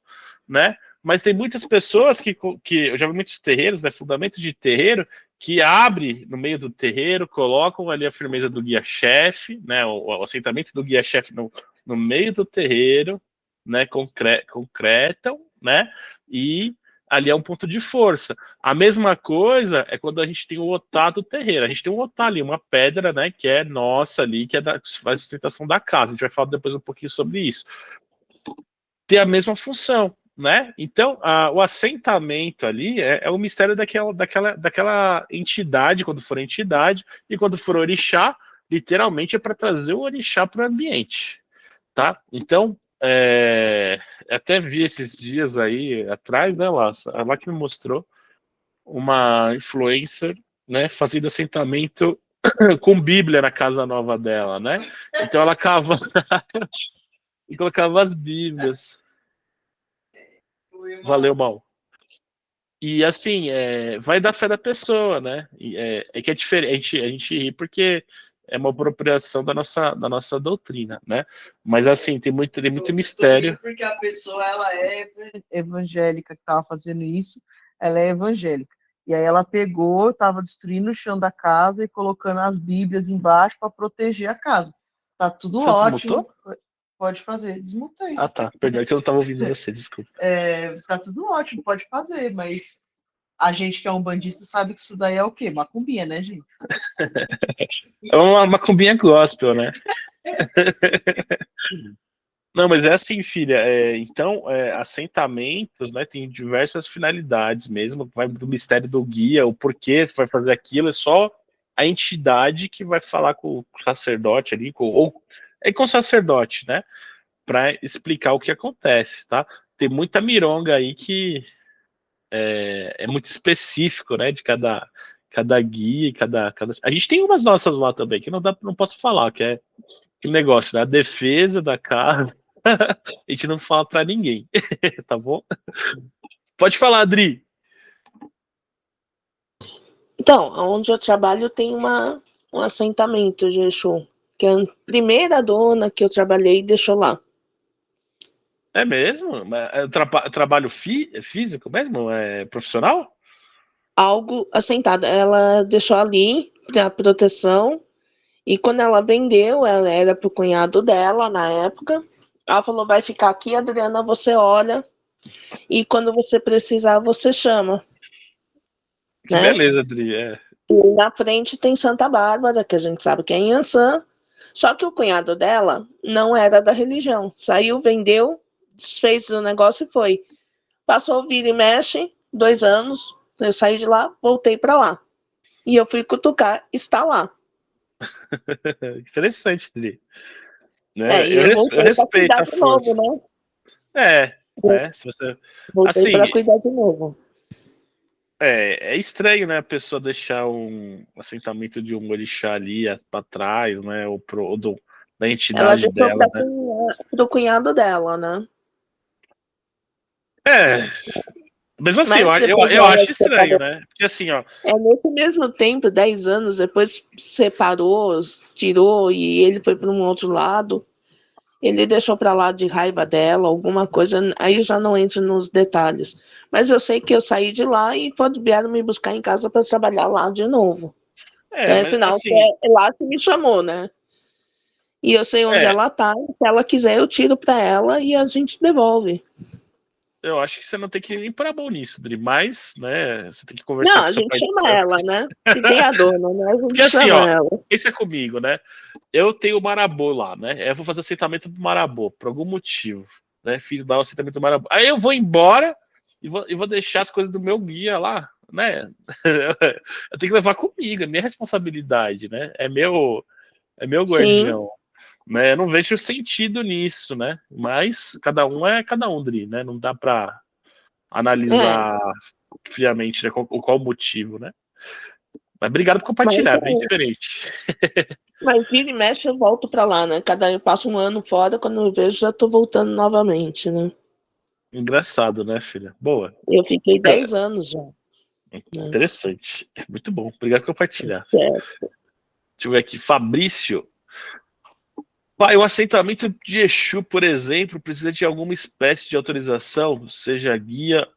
né? Mas tem muitas pessoas que eu já vi muitos terreiros, né? Fundamento de terreiro, que abre no meio do terreiro, colocam ali a firmeza do guia-chefe, né? O assentamento do guia-chefe no meio do terreiro, né? Concretam, né? E ali é um ponto de força. A mesma coisa é quando a gente tem o otá do terreiro. A gente tem um otá ali, uma pedra, né? Que é nossa ali, que faz a sustentação da casa. A gente vai falar depois um pouquinho sobre isso. Tem a mesma função, né? Então, o assentamento ali é o mistério daquela entidade, quando for entidade, e quando for orixá, literalmente é para trazer o orixá para o ambiente, tá? Então, até vi esses dias aí atrás, né, lá que me mostrou uma influencer, né, fazendo assentamento com Bíblia na casa nova dela, né? Então ela e colocava as Bíblias. Valeu, mal. E assim, vai da fé da pessoa, né? Que é diferente, a gente ri porque é uma apropriação da nossa doutrina, né? Mas assim, tem muito mistério. Porque a pessoa, ela é evangélica que estava fazendo isso, ela é evangélica. E aí ela pegou, estava destruindo o chão da casa e colocando as Bíblias embaixo para proteger a casa. Tá tudo Você ótimo. desmutou? Pode fazer, desmutei. Tá. Perdão, é que eu não estava ouvindo você, desculpa. Tá tudo ótimo, pode fazer, mas a gente que é um bandista sabe que isso daí é o quê? Macumbinha, né, gente? É uma macumbinha gospel, né? Não, mas é assim, filha. Então, assentamentos, né, tem diversas finalidades mesmo. Vai do mistério do guia, o porquê vai fazer aquilo. É só a entidade que vai falar com o sacerdote ali, com o sacerdote, né, para explicar o que acontece, tá? Tem muita mironga aí que é muito específico, né, de cada guia, A gente tem umas nossas lá também que não posso falar, que é aquele negócio, né? A defesa da casa. A gente não fala para ninguém, tá bom? Pode falar, Adri. Então, onde eu trabalho tem um assentamento de Exu, que a primeira dona que eu trabalhei deixou lá. É mesmo? É trabalho físico mesmo? É profissional? Algo assentado. Ela deixou ali para proteção. E quando ela vendeu, ela era pro cunhado dela na época. Ela falou: vai ficar aqui, Adriana, você olha. E quando você precisar, você chama. Que Né? beleza, Adri. É. E na frente tem Santa Bárbara, que a gente sabe que é em Ançã. Só que o cunhado dela não era da religião. Saiu, vendeu, desfez o negócio e foi. Passou vira e mexe, 2 anos. Eu saí de lá, voltei para lá. E eu fui cutucar, está lá. Interessante, Adri. Né? E eu voltei para respeito cuidar a de força. novo, né? Se você... Voltei Assim, para cuidar de novo. é estranho, né, a pessoa deixar um assentamento de um orixá ali para trás, né, ou da Ela entidade deixou dela, né? pro cunhado dela, né? É, mesmo assim, Mas depois eu ela acho estranho, separou. né? Porque assim, ó, Nesse mesmo tempo, 10 anos depois, separou, tirou e ele foi para um outro lado. Ele deixou para lá de raiva dela, alguma coisa. Aí eu já não entro nos detalhes. Mas eu sei que eu saí de lá e vieram me buscar em casa para trabalhar lá de novo. Então é mas sinal que assim, é lá que me chamou, né? E eu sei onde é, ela tá. Se ela quiser, eu tiro para ela e a gente devolve. eu acho que você não tem que ir para bom nisso, Dri, mas, né, você tem que conversar Não, com a seu gente pai de chama santo. ela, né? Se quem é a dona, né? A Porque gente assim, chama ó, ela. pensa comigo, né? Eu tenho o Marabô lá, né? Eu vou fazer assentamento do Marabô, por algum motivo, né? Fiz lá o assentamento do Marabô. Aí eu vou embora e vou deixar as coisas do meu guia lá, né? Eu tenho que levar comigo, é minha responsabilidade, né? É meu Sim, guardião, né? Eu não vejo sentido nisso, né? Mas cada um é cada um, Dri, né? Não dá pra é. analisar friamente, né, qual o motivo, né? Mas obrigado por Mas, compartilhar, bem diferente. mas vira e mexe, eu volto pra lá, né? Eu passo um ano fora, quando eu vejo, já tô voltando novamente, né? Engraçado, né, filha? Boa. Eu fiquei 10 anos já, né? Interessante. Muito bom. Obrigado por compartilhar. É. Deixa eu ver aqui. Fabrício. Pai, o assentamento de Exu, por exemplo, precisa de alguma espécie de autorização, seja guia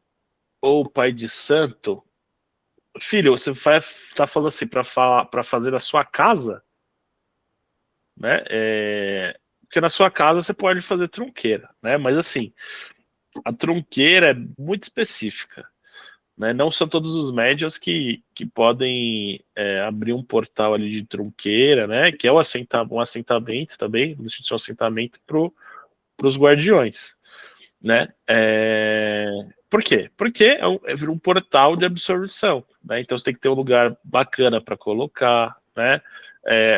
ou pai de santo? Filho, você tá falando assim para fazer na sua casa, né? Porque na sua casa você pode fazer trunqueira, né? Mas assim, a trunqueira é muito específica, né? Não são todos os médios que podem abrir um portal ali de trunqueira, né? Que é um assentamento também, um assentamento para os guardiões, né? Por quê? Porque vira um portal de absorção, né? Então você tem que ter um lugar bacana para colocar, né?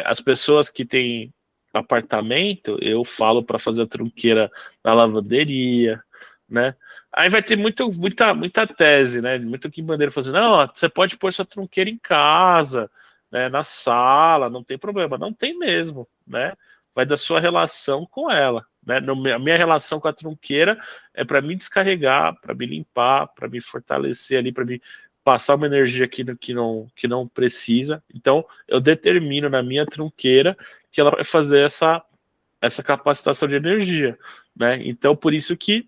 As pessoas que têm apartamento, eu falo para fazer a trunqueira na lavanderia, né? Aí vai ter muita tese, né? Muito que bandeira fazendo, não, ó, você pode pôr sua trunqueira em casa, né? Na sala, não tem problema, não tem mesmo, né? Vai da sua relação com ela, né? A minha relação com a trunqueira é para me descarregar, para me limpar, para me fortalecer ali, para me passar uma energia que não precisa. Então, eu determino na minha trunqueira que ela vai fazer essa capacitação de energia, né? Então, por isso que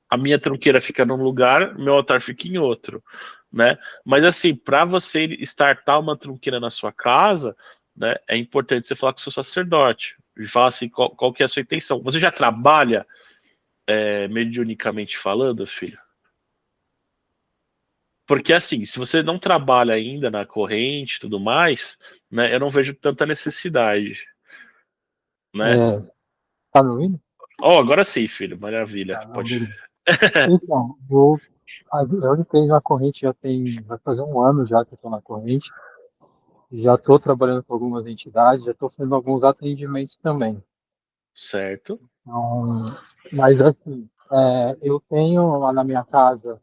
a minha trunqueira fica num lugar, meu altar fica em outro, né? Mas assim, para você startar uma trunqueira na sua casa, né, é importante você falar com o seu sacerdote e falar assim, qual que é a sua intenção. Você já trabalha mediunicamente falando, filho? Porque assim, se você não trabalha ainda na corrente e tudo mais, né, eu não vejo tanta necessidade, né? Tá me ouvindo? Oh, agora sim, filho, maravilha. Ah, não, Pode. beleza. Então, eu entrei na corrente vai fazer um ano já que eu estou na corrente. Já estou trabalhando com algumas entidades, já estou fazendo alguns atendimentos também. Certo. Então, mas assim, eu tenho lá na minha casa,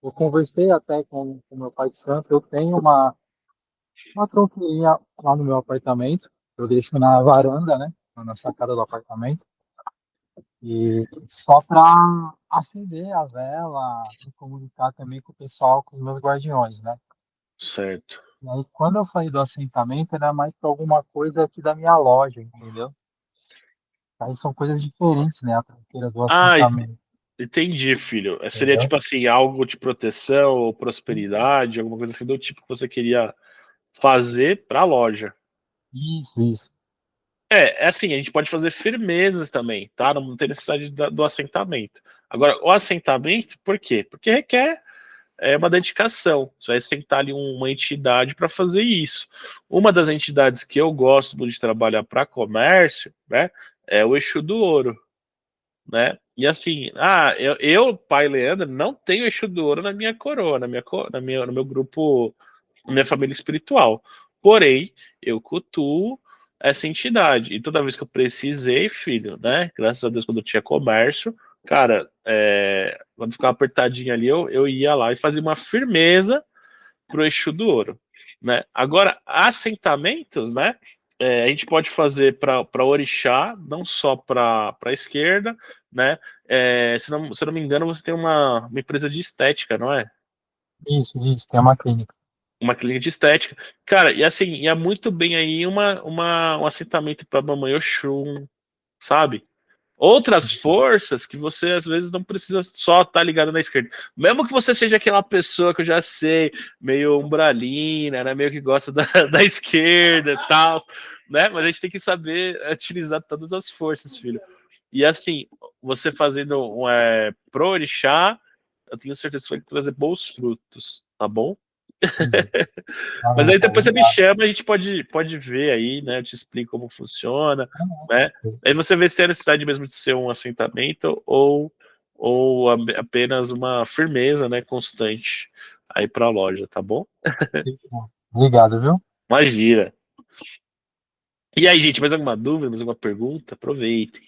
eu conversei até com meu pai de santo, eu tenho uma tronqueirinha lá no meu apartamento, eu deixo na varanda, né, na sacada do apartamento, e só para acender a vela e comunicar também com o pessoal, com os meus guardiões, né. Certo. E aí, quando eu falei do assentamento, era mais para alguma coisa aqui da minha loja, entendeu? Aí são coisas diferentes, né? A tranqueira do Ah, assentamento, entendi, filho. Seria entendeu? tipo assim, algo de proteção ou prosperidade, alguma coisa assim do tipo que você queria fazer para a loja. Isso, isso. É assim, a gente pode fazer firmezas também, tá? Não tem necessidade do assentamento. Agora, o assentamento, por quê? Porque requer uma dedicação. Você vai sentar ali uma entidade para fazer isso. Uma das entidades que eu gosto muito de trabalhar para comércio, né, é o Exu do Ouro, né? E assim, pai Leandro, não tenho Exu do Ouro na minha coroa, no meu grupo, na minha família espiritual. Porém, eu cultuo essa entidade. E toda vez que eu precisei, filho, né? Graças a Deus, quando eu tinha comércio, cara, quando ficava apertadinho ali, eu ia lá e fazia uma firmeza pro Exu do Ouro, né? Agora, assentamentos, né? A gente pode fazer para orixá, não só para a esquerda, né? Se eu não me engano, você tem uma empresa de estética, não é? Isso, tem uma clínica. Uma clínica de estética. Cara, e assim, ia muito bem aí um assentamento para Mamãe Oxum, sabe? Outras forças que você às vezes não precisa só estar ligado na esquerda. Mesmo que você seja aquela pessoa que eu já sei, meio umbralina, né? Meio que gosta da esquerda e tal, né? Mas a gente tem que saber utilizar todas as forças, filho. E assim, você fazendo pro orixá, eu tenho certeza que vai trazer bons frutos, tá bom? Mas aí depois você me Obrigado. chama, a gente pode ver aí, né? Eu te explico como funciona, né? Aí você vê se tem a necessidade mesmo de ser um assentamento apenas uma firmeza, né? Constante aí para a loja, tá bom? Obrigado, viu? Imagina. E aí, gente, mais alguma dúvida, mais alguma pergunta? Aproveitem.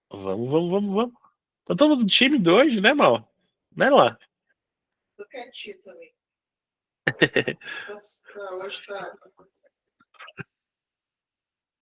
Vamos. Tá todo mundo tímido hoje, né, Mal? Né, lá? Tô quietinho também. Hoje tá